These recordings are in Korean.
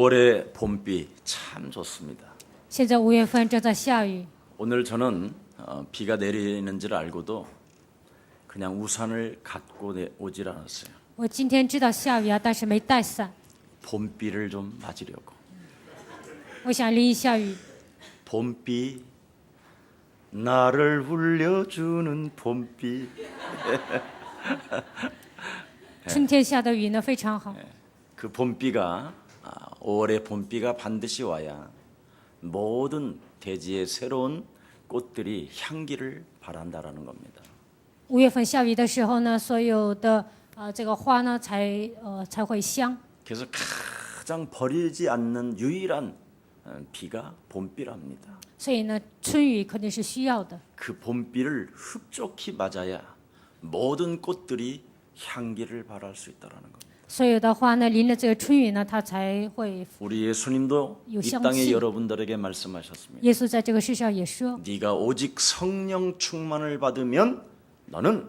5월의 봄비 참 좋습니다. 现在5月份正在下雨， 오늘 저는 비가 내리는 줄 알고도 그냥 우산을 갖고 오질 않았어요. 我今天知道下雨啊，但是没带伞。 봄비를 좀 맞으려고. 我想淋一下雨。 봄비 나를 울려주는 봄비. 春天下的雨呢非常好， 그 봄비가 5월의 봄비가 반드시 와야 모든 대지의 새로운 꽃들이 향기를 발한다라는 겁니다. 5月份下雨的时候呢，所有的这个花呢才会香。 그래서 가장 버리지 않는 유일한 비가 봄비랍니다. 所以呢，春雨肯定是需要的。 그 봄비를 흡족히 맞아야 모든 꽃들이 향기를 발할 수 있다라는 겁니다. 所有的花呢，淋了这个春雨呢，它才会。 우리 예수님도 이 땅의 여러분들에게 말씀하셨습니다. 耶稣在这个世上也说， 네가 오직 성령 충만을 받으면 너는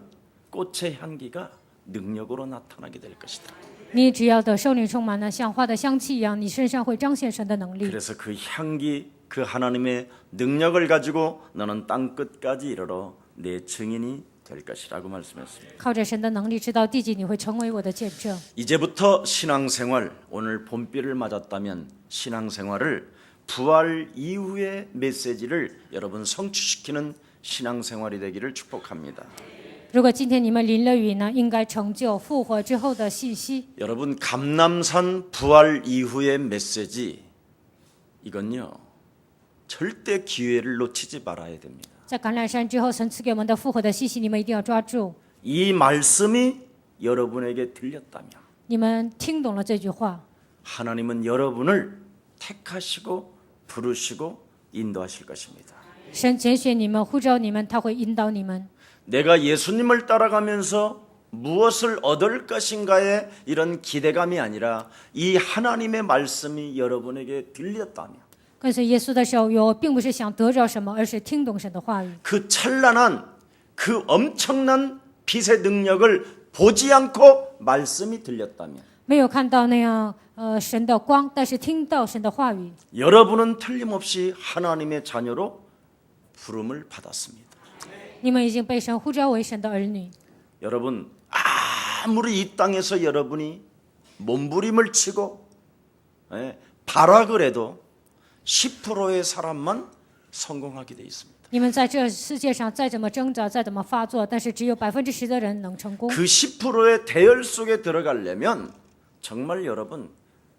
꽃의 향기가 능력으로 나타나게 될 것이다. 你只要得圣灵充满呢，像花的香气一样，你身上会彰显神的能力。 그래서 그 향기, 그 하나님의 능력을 가지고 너는 땅 끝까지 이르러 내 증인이 될 것이라고 말씀했습니다. 靠着神的能力，直到地极，你会成为我的见证。 이제부터 신앙생활, 오늘 봄비를 맞았다면 신앙생활을 부활 이후의 메시지를 여러분 성취시키는 신앙생활이 되기를 축복합니다. 如果今天你们淋了雨呢，应该成就复活之后的信息。 여러분 감람산 부활 이후의 메시지 이건요 절대 기회를 놓치지 말아야 됩니다. 在橄榄山之后，神赐给我们的复活的信息，你们一定要抓住。 이 말씀이 여러분에게 들렸다면 你们听懂了这句话， 하나님은 여러분을 택하시고 부르시고 인도하실 것입니다. 神拣选你们，呼召你们，他会引导你们。 내가 예수님을 따라가면서 무엇을 얻을 것인가의 이런 기대감이 아니라 이 하나님의 말씀이 여러분에게 들렸다면 跟随耶稣的时候，我并不是想得着什么，而是听懂神的话语。 그 찬란한 그 엄청난 빛의 능력을 보지 않고 말씀이 들렸다면 没有看到那样神的光，但是听到神的话语， 여러분은 틀림없이 하나님의 자녀로 부름을 받았습니다. 你们已经被神呼召为神的儿女。 여러분 아무리 이 땅에서 여러분이 몸부림을 치고 발악을 해도 10%의 사람만 성공하게 돼 있습니다. 你们在这世界上再怎么挣扎，再怎么发作，但是只有10%的人能成功。 그 10%의 대열 속에 들어가려면 정말 여러분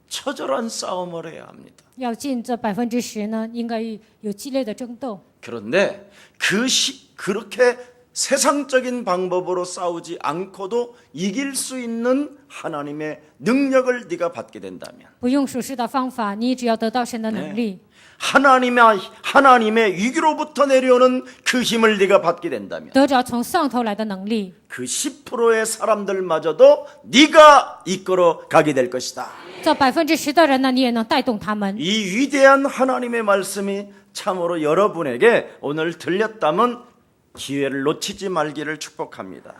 처절한 싸움을 해야 합니다. 要进这10%呢，应该有激烈的争斗。 그런데 그렇게 세상적인 방법으로 싸우지 않고도 이길 수 있는 하나님의 능력을 네가 받게 된다면 不用属世的方法，你只要得到神的能力， 하나님의 위기로부터 내려오는 그 힘을 네가 받게 된다면 得着从上头来的能力， 그 10%의 사람들마저도 네가 이끌어 가게 될 것이다. 这10%的人呢，你也能带动他们。 이 위대한 하나님의 말씀이 참으로 여러분에게 오늘 들렸다면 기회를 놓치지 말기를 축복합니다.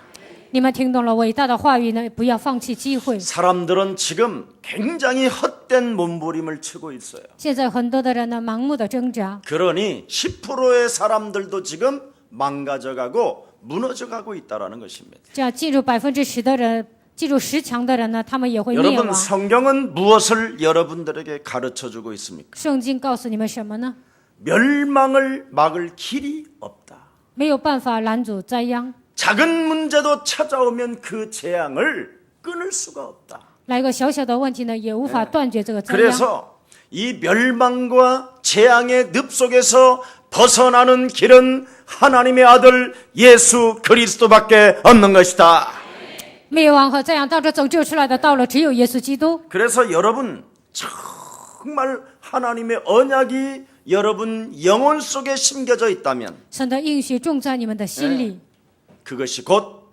你们听懂了伟大的话语呢，不要放弃机会。 사람들은 지금 굉장히 헛된 몸부림을 치고 있어요. 现在很多的人呢，盲目的挣扎， 그러니 10%의 사람들도 지금 망가져가고 무너져가고 있다라는 것입니다. 这样进入10%的人，进入10强的人呢，他们也会灭 여러분 亡。 성경은 무엇을 여러분들에게 가르쳐주고 있습니까? 圣经告诉你们什么呢？ 멸망을 막을 길이 없다. 没有办法拦阻灾殃， 작은 문제도 찾아오면 그 재앙을 끊을 수가 없다. 来个小小的问题呢，也无法断绝这个灾殃。 그래서 이 멸망과 재앙의 늪 속에서 벗어나는 길은 하나님의 아들 예수 그리스도밖에 없는 것이다. 灭亡和灾殃当中拯救出来的道路，只有耶稣基督。 그래서 여러분 정말 하나님의 언약이 여러분 영혼 속에 심겨져 있다면 神的应许种在你们的心里， 그것이 곧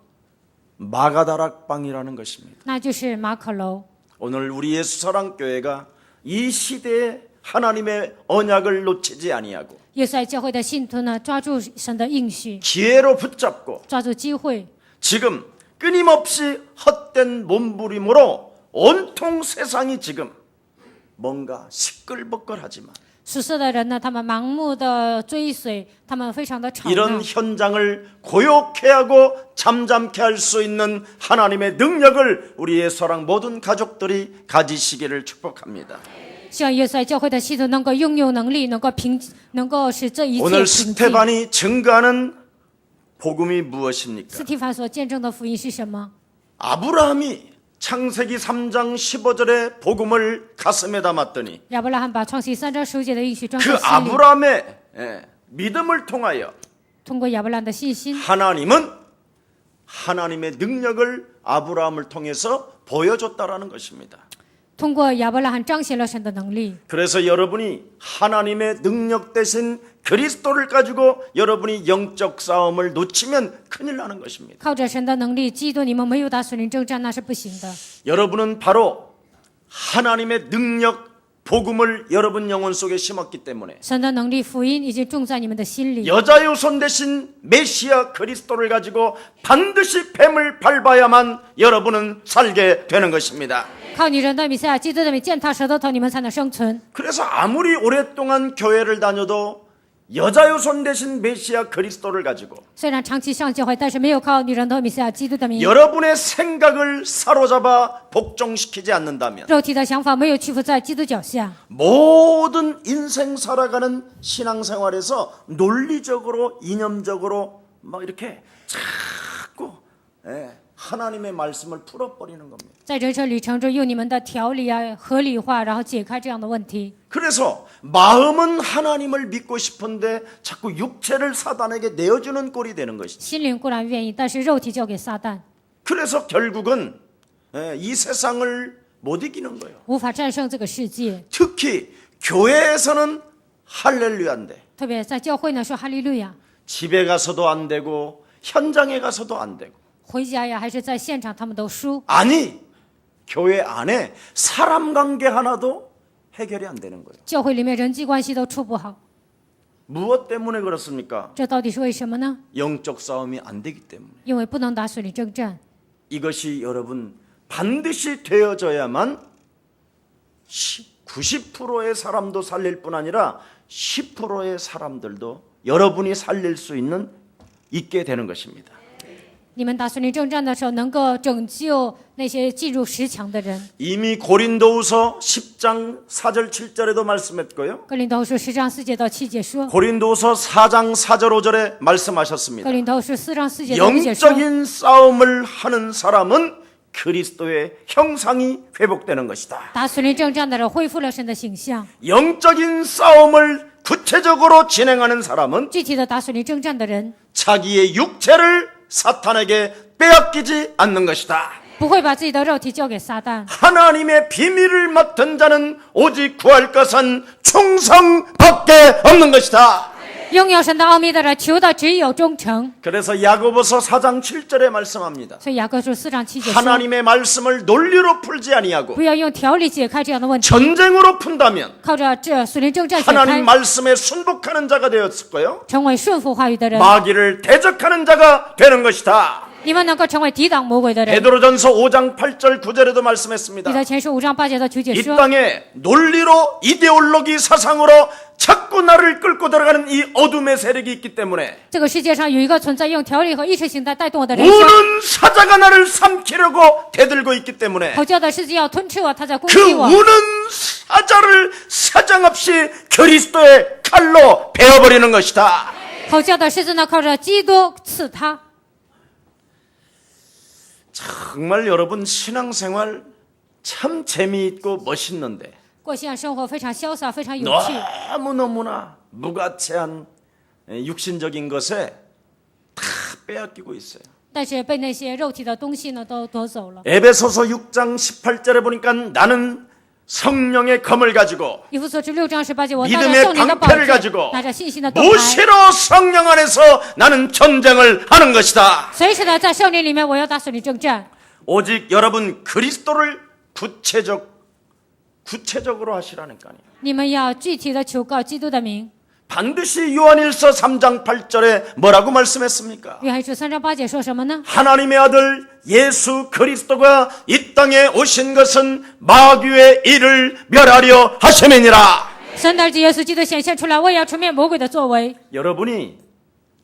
마가다락방이라는 것입니다. 那就是马可楼。 오늘 우리 예수사랑교회가 이 시대에 하나님의 언약을 놓치지 아니하고 耶稣爱教会的信徒呢，抓住神的应许， 기회로 붙잡고 抓住机会， 지금 끊임없이 헛된 몸부림으로 온통 세상이 지금 뭔가 시끌벅걸하지만 属世的人呢，他们盲目的追随，他们非常的吵闹 이런 。 현장을 고요케 하고 잠잠케 할 수 있는 하나님의 능력을 우리 예수랑 모든 가족들이 가지시기를 축복합니다. 希望耶稣教会的系统能够拥有能力，能够使这一切 오늘 平静。 스테반이 증거하는 복음이 무엇입니까? 斯提凡所见证的福音是什么？ 아브라함이 창세기 3장 15절의 복음을 가슴에 담았더니 亚伯拉罕把创世3章15节的应许装 그 在心里， 아브라함의 믿음을 통하여 通过亚伯拉罕的信心， 하나님은 하나님의 능력을 아브라함을 통해서 보여줬다라는 것입니다. 通过亚伯拉罕彰显了神的能力。 그래서 여러분이 하나님의 능력 대신 그리스도를 가지고 여러분이 영적 싸움을 놓치면 큰일 나는 것입니다. 靠着神的能力，基督你们没有打属灵征战，那是不行的。 여러분은 바로 하나님의 능력 복음을 여러분 영혼 속에 심었기 때문에 神的能力、福音已经种在你们的心里。 여자 요손 대신 메시아 그리스도를 가지고 반드시 뱀을 밟아야만 여러분은 살게 되는 것입니다. 靠你人的弥赛亚基督的名践踏舌头头，你们才能生存。 그래서 아무리 오랫동안 교회를 다녀도 여자 요손 대신 메시아 그리스도를 가지고 虽然长期上教会，但是没有靠你人的弥赛亚基督的名， 여러분의 생각을 사로잡아 복종시키지 않는다면 肉体的想法没有屈服在基督脚下， 모든 인생 살아가는 신앙생활에서 논리적으로 이념적으로 막 이렇게 자꾸 하나님의 말씀을 풀어버리는 겁니다. 在人生旅程中用你们的条理啊合理化，然后解开这样的问题。 그래서 마음은 하나님을 믿고 싶은데 자꾸 육체를 사단에게 내어주는 꼴이 되는 것이죠. 心灵固然愿意，但是肉体交给撒旦， 그래서 결국은 이 세상을 못 이기는 거예요. 无法战胜这个世界。 특히 교회에서는 할렐루야인데 特别在教会呢说哈利路亚， 집에 가서도 안 되고 현장에 가서도 안 되고 回家呀还是在现场，他们都输。 아니 교회 안에 사람 관계 하나도 해결이 안 되는 거예요. 教会里面人际关系都处不好， 무엇 때문에 그렇습니까? 这到底是为什么呢？ 영적 싸움이 안 되기 때문에. 因为不能打属灵征战。 이것이 여러분 반드시 되어져야만 90%의 사람도 살릴 뿐 아니라 10%의 사람들도 여러분이 살릴 수 있게 되는 것입니다. 你们打属灵征战的时候，能够拯救那些进入10强的人。 이미 고린도후서 10장 4절 7절에도 말씀했고요. 哥林多书10章4节到7节说， 고린도후서 4장 4절 5절에 哥 말씀하셨습니다. 林多书4章4节到5节说， 영적인 싸움을 하는 사람은 그리스도의 형상이 회복되는 것이다. 打属灵征战的人恢复了神的形象。 영적인 싸움을 구체적으로 진행하는 사람은 具体的打属灵征战的人， 자기의 육체를 사탄에게 빼앗기지 않는 것이다. 不会把自己的肉体交给撒旦。 하나님의 비밀을 맡은 자는 오직 구할 것은 충성밖에 없는 것이다. 拥有神的奥秘的人，求的只有忠诚。 그래서 야고보서 4장 7절에 말씀합니다. 所以雅各书4章7节说， 하나님의 말씀을 논리로 풀지 아니하고 不要用条理解开这样的问题， 전쟁으로 푼다면 靠着这属灵征战解 하나님 开， 말씀에 순복하는 자가 되었을 거요. 成为顺服话语的人， 마귀를 대적하는 자가 되는 것이다. 你们能够成为抵挡魔鬼的人。 베드로전서 5장 8절 9절에도 彼 말씀했습니다. 得前书5章8节到9节 이 说， 땅에 논리로 이데올로기 사상으로 자꾸 나를 끌고 들어가는 이 어둠의 세력이 있기 때문에 这个世界上有一个存在用条理和意识形态带动我的人生， 우는 사자가 나를 삼키려고 대들고 있기 때문에 吼叫的世界要吞吃我，他在攻 그 击我。 우는 사자를 사정없이 그리스도의 칼로 베어버리는 것이다. 吼叫的狮子呢，靠着基督刺他。 정말 여러분 신앙생활 참 재미있고 멋있는데 过信仰生活非常潇洒，非常有趣， 너무너무나 무가치한 육신적인 것에 다 빼앗기고 있어요. 但是被那些肉体的东西呢都夺走了。 에베소서 6장 18절에 보니까 나는 성령의 검을 가지고 以弗所书6章18节，我带着 믿음의 圣灵的宝 방패를 剑， 가지고 拿着信心的盾牌， 무시로 성령 안에서 나는 전쟁을 하는 것이다. 随时的在圣灵里面，我要打属灵征战。 오직 여러분 그리스도를 구체적으로 하시라니까요. 你们要具体的求告基督的名， 반드시 요한일서 3장 8절에 뭐라고 말씀했습니까? 约翰一书3章8节说什么呢？ 하나님의 아들 예수 그리스도가 이 땅에 오신 것은 마귀의 일을 멸하려 하심이니라. 神的儿子耶稣基督显现出来，为要除灭魔鬼的作为。 여러분이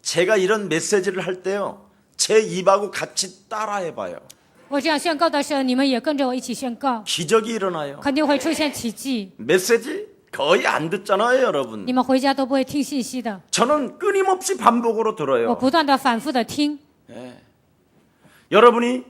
제가 이런 메시지를 할 때요, 제 입하고 같이 따라해봐요. 我这样宣告的时候，你们也跟着我一起宣告， 기적이 일어나요. 肯定会出现奇迹。 메시지 거의 안 듣잖아요, 여러분. 你们回家都不会听信息的， 저는 끊임없이 반복으로 我 들어요. 不断的反复的听。 여러분이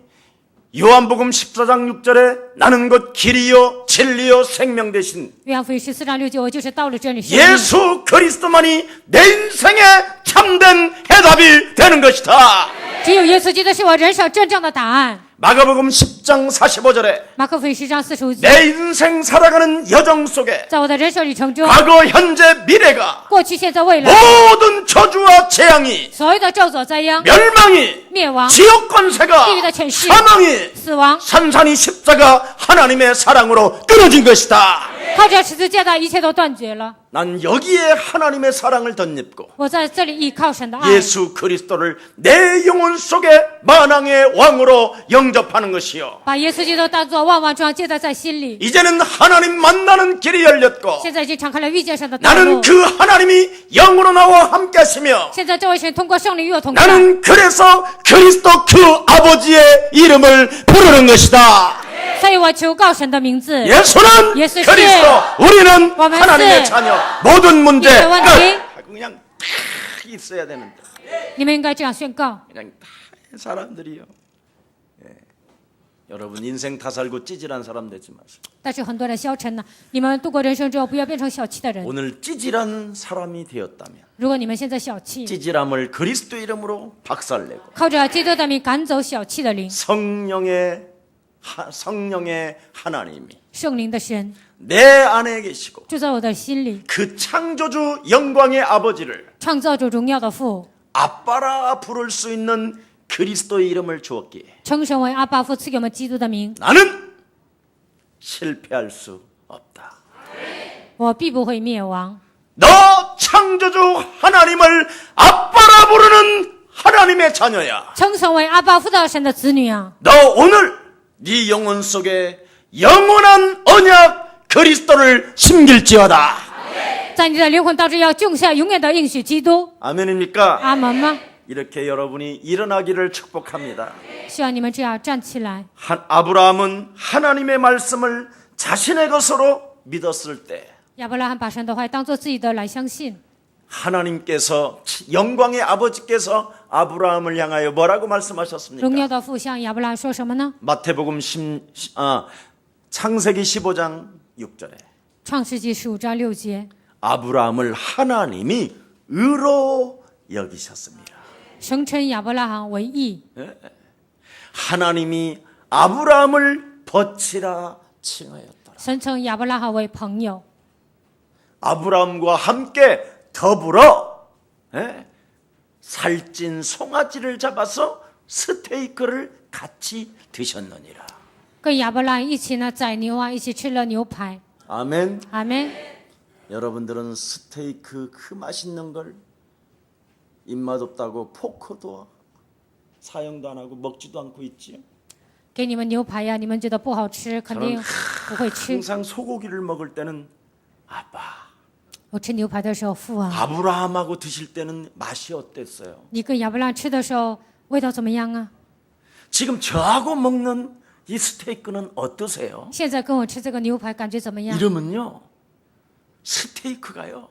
요한복음 14장 6절에 나는 곧 길이요 진리요 생명 되신 约翰福音14章6节，我就是道路真理生命。 예수 그리스도만이 내 인생의 참된 해답이 되는 것이다. 只有耶稣基督是我人生真正的答案。 마가복음 10장 45절에 马可福音10章45节， 내 인생 살아가는 여정 속에 在我的人生旅程中， 과거 현재 미래가 过去、现在、未来， 모든 저주와 재앙이 所有的咒诅、灾殃、 멸망이 灭亡、 지옥 권세가地狱的权势、 사망이 死亡， 산산이 십자가 하나님의 사랑으로 끊어진 것이다. 靠着十字架的一切都断绝了。 난 여기에 하나님의 사랑을 덧입고 我在这里依靠神的爱， 예수 그리스도를 내 영혼 속에 만왕의 왕으로 영접하는 것이요. 把耶稣基督当作万王之王接待在心里。 이제는 하나님 만나는 길이 열렸고 现在已经敞开了遇见神的道路 나는 。 그 하나님이 영으로 나와 함께 하시며 现在这位神通过圣灵与我同在， 나는 그래서 그리스도 그 아버지의 이름을 부르는 것이다. 所以我求告神的名字。 예수는 예수 씨. 그리스도, 우리는 와면 하나님의 씨. 자녀. 모든 문제 이제 원리. 끝. 그냥 다 있어야 되는데 你们应该这样宣告。 그냥 다 사람들이요. 예. 여러분 인생 다 살고 찌질한 사람 되지 마세요. 但是很多人消沉了，你们度过人生之后，不要变成小气的人。 오늘 찌질한 사람이 되었다면 如果你们现在小气， 찌질함을 그리스도 이름으로 박살내고 靠着基督的名赶走小气的灵， 성령의 하나님이 圣灵的神 내 안에 계시고 住在我的心里， 그 창조주 영광의 아버지를 创造主荣耀的父， 아빠라 부를 수 있는 그리스도의 이름을 주었기에 称神为阿爸父，赐给我们基督的名， 나는 실패할 수 없다. 我必不会灭亡。 너 창조주 하나님을 아빠라 부르는 하나님의 자녀야. 称神为阿爸父的神的子女啊！ 너 오늘 네 영혼 속에 영원한 언약 그리스도를 심길지어다. 在你的灵魂当中要种下永远的应许基督。 아멘입니까? 阿门吗？ 이렇게 여러분이 일어나기를 축복합니다. 希望你们这样站起来。 아브라함은 하나님의 말씀을 자신의 것으로 믿었을 때 亚伯拉罕把神的话当作自己的来相信， 하나님께서 영광의 아버지께서 아브라함을 향하여 뭐라고 荣 말씀하셨습니까? 耀的父向亚伯拉罕说什么呢？ 마태복음 창세기 15장 6절에 创世纪15章6节， 아브라함을 하나님이 의로 여기셨습니다. 神称亚伯拉罕为义， 하나님이 아브라함을 벗이라 칭하였더라. 神称亚伯拉罕为朋友， 아브라함과 함께 더불어 살찐 송아지를 잡아서 스테이크를 같이 드셨느니라. 跟亚伯拉罕一起呢宰牛啊，一起吃了牛排。 아멘. 阿门。 여러분들은 스테이크 그 맛있는 걸 입맛 없다고 포크도 사용도 안 하고 먹지도 않고 있지요. 给你们牛排呀，你们觉得不好吃，肯定不会吃。 항상 소고기를 먹을 때는 아빠, 我吃牛排的时候，父啊， 아브라함하고 드실 때는 맛이 어땠어요? 你跟亚伯拉罕吃的时候味道怎么样啊？ 지금 저하고 먹는 이 스테이크는 어떠세요? 现在跟我吃这个牛排感觉怎么样？ 이름은요, 스테이크가요,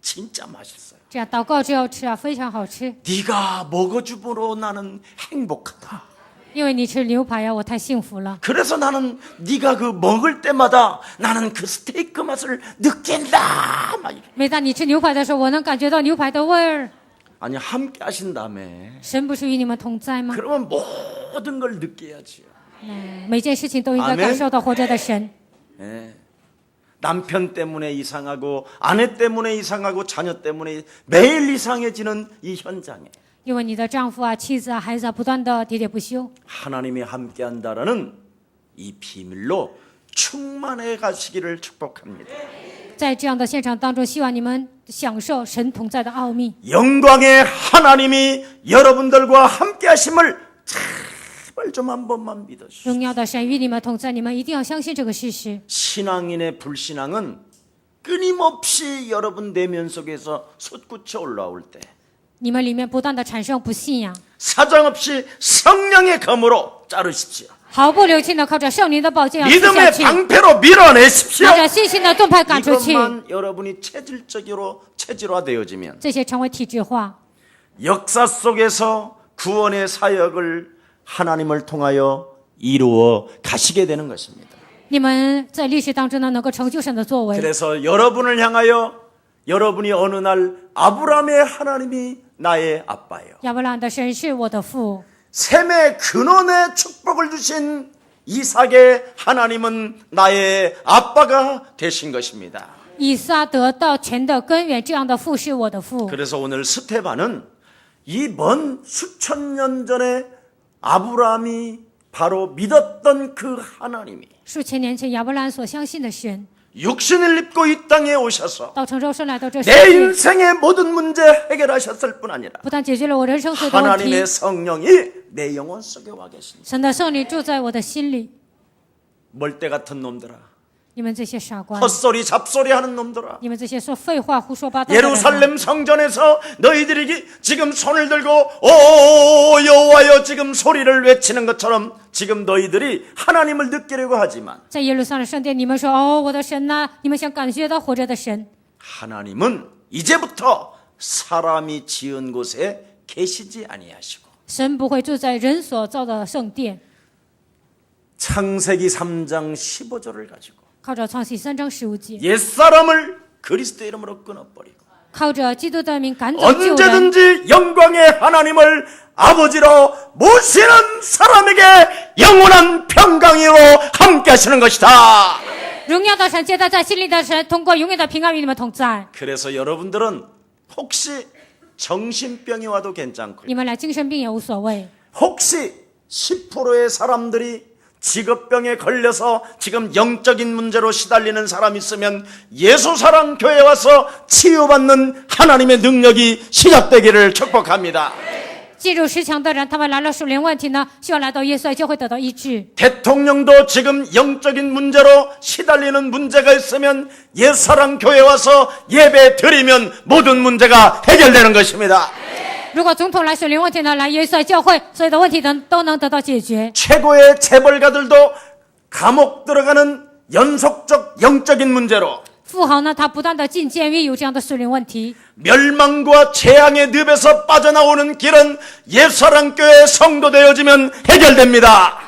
진짜 맛있어요. 这样祷告之后吃啊，非常好吃。 네가 먹어줌으로 나는 행복하다. 因为你吃牛排呀，我太幸福了。 그래서 나는 네가 그 먹을 때마다 나는 그 스테이크 맛을 느낀다. 막 이래. 每当你吃牛排的时候，我能感觉到牛排的味儿。 아니 함께 하신다며. 神不是与你们同在吗？ 그러면 모든 걸 느껴야지요. 每件事情都应该感受到活着的神。 예. 남편 때문에 이상하고 아내 때문에 이상하고 자녀 때문에 매일 이상해지는 이 현장에 因为你的丈夫啊、妻子啊、孩子啊，不断的喋喋不休。 하나님이 함께한다라는 이 비밀로 충만해 가시기를 축복합니다. 在在这样的现场当中，希望你们享受神同在的奥秘。 영광의 하나님이 여러분들과 함께 하심을 제발 좀 한 번만 믿으시오. 荣耀的神与你们同在，你们一定要相信这个事实。 신앙인의 불신앙은 끊임없이 여러분 내면 속에서 솟구쳐 올라올 때 你们里面不断的产生不信仰， 사정없이 성령의 검으로 자르십시오. 毫不留情的靠着圣灵的宝剑要刺下 믿음의 去， 방패로 밀어내십시오. 拿着信心的盾牌赶出去。 이것만 여러분이 체질화되어지면 这些成为体制化， 역사 속에서 구원의 사역을 하나님을 통하여 이루어 가시게 되는 것입니다. 你们在历史当中呢，能够成就神的作为。 그래서 여러분을 향하여 여러분이 어느 날 아브라함의 하나님이 나의 아빠예요. 亚伯拉罕的神是我的父， 셈의 근원의 축복을 주신 이삭의 하나님은 나의 아빠가 되신 것입니다. 以撒得到全的根源，这样的父是我的父。 그래서 오늘 스테반은 이 먼 수천 년 전에 아브라함이 바로 믿었던 그 하나님이 数千年前亚伯拉罕所相信的神， 육신을 입고 이 땅에 오셔서 道成肉身来到这世 내 界， 인생의 모든 문제 해결하셨을 뿐 아니라 不但解决了我人生所有的问题， 하나님의 성령이 내 영혼 속에 와 계십니다. 神的圣灵住在我的心里。 멀대 같은 놈들아, 你们这些傻瓜， 헛소리 잡소리 하는 놈들아, 你们这些说废话、胡说八道的人啊， 예루살렘 성전에서 너희들이 지금 손을 들고 오 여호와여 지금 소리를 외치는 것처럼 지금 너희들이 하나님을 느끼려고 하지만 在耶路撒冷圣殿，你们说哦，我的神呐、你们想感觉到活着的神。 하나님은 이제부터 사람이 지은 곳에 계시지 아니하시고 神不会住在人所造的圣殿， 창세기 3장 15절을 가지고 靠着创世3章15节， 옛사람을 그리스도 이름으로 끊어버리고 靠着基督的名赶走旧人， 언제든지 영광의 하나님을 아버지로 모시는 사람에게 영원한 평강으로 함께 하시는 것이다. 荣耀的神接待在心里的神，通过永远的平安与你们同在。 그래서 여러분들은 혹시 정신병이 와도 괜찮고요. 你们来精神病也无所谓。 혹시 10%의 사람들이 직업병에 걸려서 지금 영적인 문제로 시달리는 사람이 있으면 예수사랑 교회에 와서 치유받는 하나님의 능력이 시작되기를 축복합니다. 进入10强的人，他们来了属灵问题呢，希望来到耶稣就会得到医治。 대통령도 지금 영적인 문제로 시달리는 문제가 있으면 예수사랑 교회에 와서 예배 드리면 모든 문제가 해결되는 것입니다. 如果总统来属灵问题呢，来耶稣教会，所有的问题都能得到解决。 최고의 재벌가들도 감옥 들어가는 연속적 영적인 문제로 富豪呢，他不断的进监狱，有这样的属灵问题。 멸망과 재앙의 늪에서 빠져나오는 길은 예수사랑교회 성도 되어지면 해결됩니다.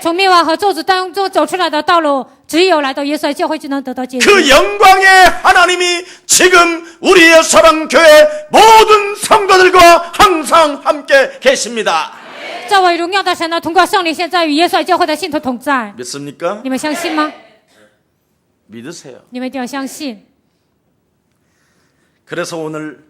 从灭亡和咒诅当中走出来的道路，只有来到耶稣教会就能得到解决。 그 영광의 하나님이 지금 우리의 사랑교회 모든 성도들과 항상 함께 계십니다. 这位荣耀的神呢，通过圣灵现在与耶稣教会的信徒同在。 믿습니까? 你们相信吗？ 믿으세요. 你们一定要相信。 그래서 오늘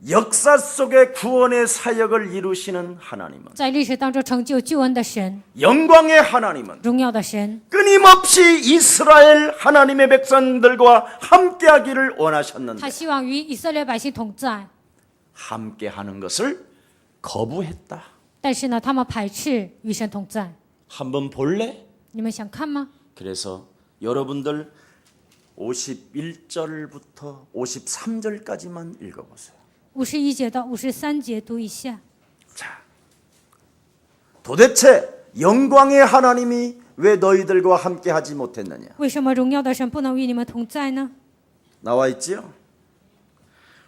역사 속의 구원의 사역을 이루시는 하나님은 在历史当中成就救恩的神， 영광의 하나님은 荣耀的神， 끊임없이 이스라엘 하나님의 백성들과 함께하기를 원하셨는데 他希望与以色列百姓同在， 함께하는 것을 거부했다. 但是呢，他们排斥与神同在。 한번 볼래? 你们想看吗？ 그래서 여러분들 51절부터 53절까지만 읽어보세요. 51节到53节读一下。 자, 도대체 영광의 하나님이 왜 너희들과 함께하지 못했느냐? 为什么荣耀的神不能与你们同在呢？ 나와 있지요?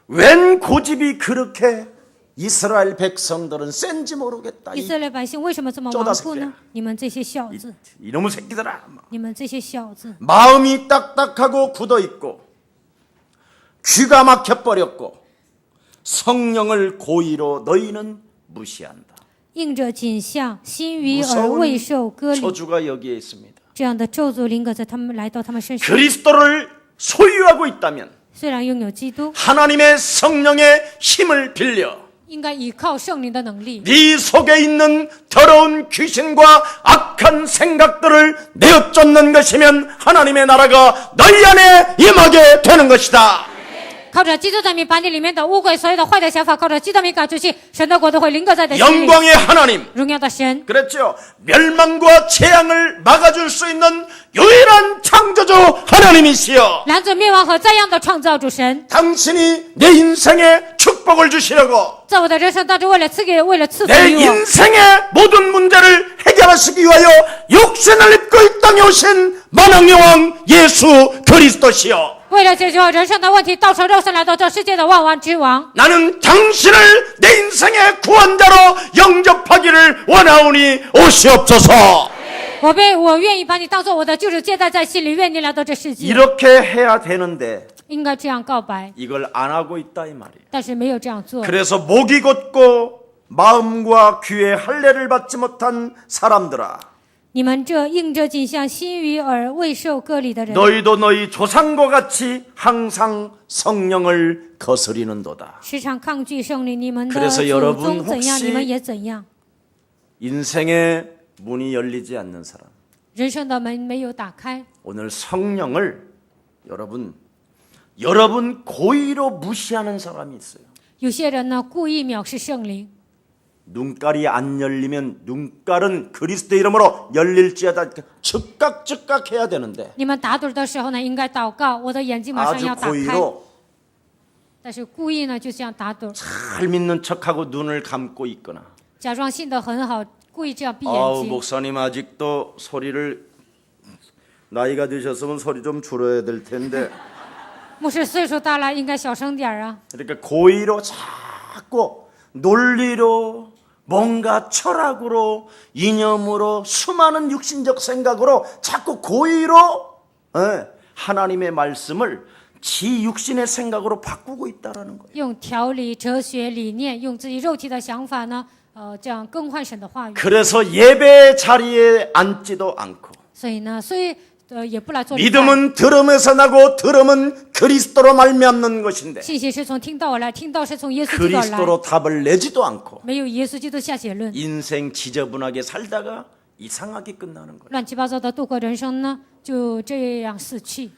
웬 고집이 그렇게 이스라엘 백성들은 센지 모르겠다. 以色列百姓为什么这么顽固呢？你们这些小子， 이놈의 새끼들아. 你们这些小子， 마음이 딱딱하고 굳어있고 귀가 막혀버렸고 성령을 고의로 너희는 무시한다. 硬着颈项，心与耳未受割礼， 저주가 여기에 있습니다. 这样的咒诅临格在他们来到他们身上。 그리스도를 소유하고 있다면 虽然拥有基督， 하나님의 성령의 힘을 빌려 应该依靠圣灵的能力。 네 속에 있는 더러운 귀신과 악한 생각들을 내어쫓는 것이면 하나님의 나라가 너희 안에 임하게 되는 것이다. 靠着基督的名，把你里面的污秽、所有的坏的想法，靠着基督的名赶出去，神的国都会临格在你的心里。 영광의 하나님, 荣耀的神， 그렇죠. 멸망과 재앙을 막아줄 수 있는 유일한 창조주 하나님이시여. 拦阻灭亡和灾殃的创造主神， 당신이 내 인생에 축복을 주시려고 在我的人生当中，为了赐福 내 于我， 인생의 모든 문제를 해결하시기 위하여 육신을 입고 이 땅에 오신 만왕여왕 예수 그리스도시여. 为了解决我人生的问题，道成肉身来到这世界的万王之王。 나는 당신을 내 인생의 구원자로 영접하기를 원하오니 오시옵소서. 我愿意把你当做我的救主接待在心里，愿你来到这世界。 이렇게 해야 되는데 应该这样告白， 이걸 안 하고 있다 이 말이에요. 但是没有这样做。 그래서 목이 곧고 마음과 귀에 할례를 받지 못한 사람들아, 你们这硬着颈项、心与耳未受割礼的人， 너희도 너희 조상과 같이 항상 성령을 거스리는도다. 时常抗拒圣灵，你们的 그래서 祖 여러분 宗怎样， 혹시 你们也怎样。 인생의 문이 열리지 않는 사람, 人生的门没有打开， 오늘 성령을 여러분 고의로 무시하는 사람이 있어요. 有些人呢故意藐视圣灵。 눈깔이 안 열리면 눈깔은 그리스도 이름으로 열릴지어다 즉각 해야 되는데 你们打盹的时候呢，应该祷告，我的眼睛马上 아주 要打开。 고의로 但是故意呢，就这样打盹， 잘 믿는 척하고 눈을 감고 있거나 假装信得很好，故意这样闭眼 아우 睛。 목사님 아직도 소리를 나이가 드셨으면 소리 좀 줄여야 될 텐데 牧师岁数大了，应该小声点啊。 이렇게 고의로 자꾸 논리로 뭔가 철학으로 이념으로 수많은 육신적 생각으로 자꾸 고의로 하나님의 말씀을 지 육신의 생각으로 바꾸고 있다라는 거예요. 用条理、哲学、理念，用自己肉体的想法呢，这样更换神的话语。 그래서 예배 자리에 앉지도 않고 所以呢，也不来做礼拜。 믿음은 들음에서 나고 들음은 그리스도로 말미암는 것인데 信心是从听到而来，听到是从耶稣基督而来。 그리스도로 답을 내지도 않고 没有耶稣基督下结论， 인생 지저분하게 살다가 이상하게 끝나는 거예요. 乱七八糟的度过人生呢，就这样死去。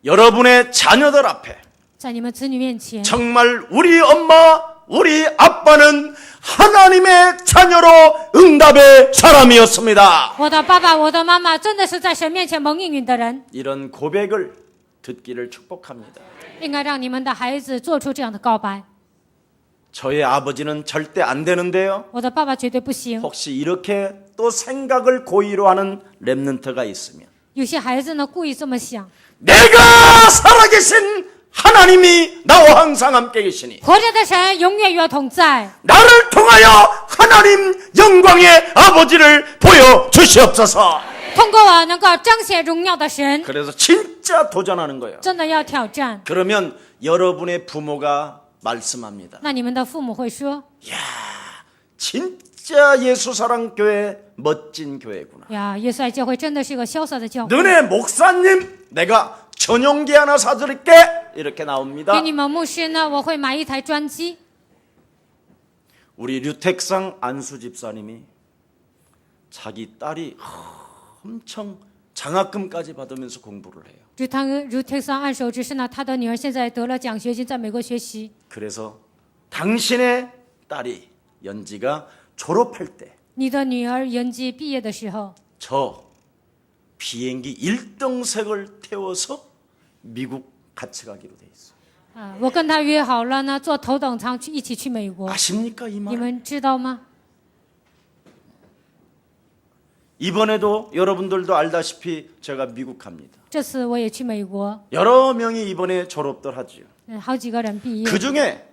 여러분의 자녀들 앞에 在你们子女面前， 정말 우리 엄마, 우리 아빠는 하나님의 자녀로 응답의 사람이었습니다. 我的爸爸、我的妈妈真的是在神面前蒙应允的人， 이런 고백을 듣기를 축복합니다. 应该让你们的孩子做出这样的告白。 저의 아버지는 절대 안 되는데요. 我的爸爸绝对不行。 혹시 이렇게 또 생각을 고의로 하는 렘넌트가 있으면 有些孩子呢，故意这么想。 내가 살아계신 하나님이 나와 항상 함께 계시니 活着的神永远与我同在， 나를 통하여 하나님 영광의 아버지를 보여주시옵소서. 通过我能够彰显荣耀的神， 그래서 진짜 도전하는 거예요. 真的要挑战。 그러면 여러분의 부모가 말씀합니다. 那你们的父母会说 진짜 예수사랑교회 멋진 교회구나. 呀，耶稣爱教会真的是一个潇洒的教会。 너네 목사님 내가 전용기 하나 사드릴게 이렇게 나옵니다. 给你们牧师呢，我会买一台专机。 우리 류택상 안수 집사님이 자기 딸이 엄청 장학금까지 받으면서 공부를 해요. 如泰桑按手指示呢，他的女儿现在得了奖学金，在美国学习。 그래서 당신의 딸이 연지가 졸업할 때 你的女儿延吉毕业的时候， 저 비행기 1등석을 태워서 미국 같이 가기로 돼 있어요. 我跟她约好了呢，坐头等舱一起去美国。 아십니까 이 你 말? 们知道吗？ 이번에도 여러분들도 알다시피 제가 미국 갑니다. 这次我也去美国， 여러 명이 이번에 졸업들 하지요. 好几个人毕业。 그 중에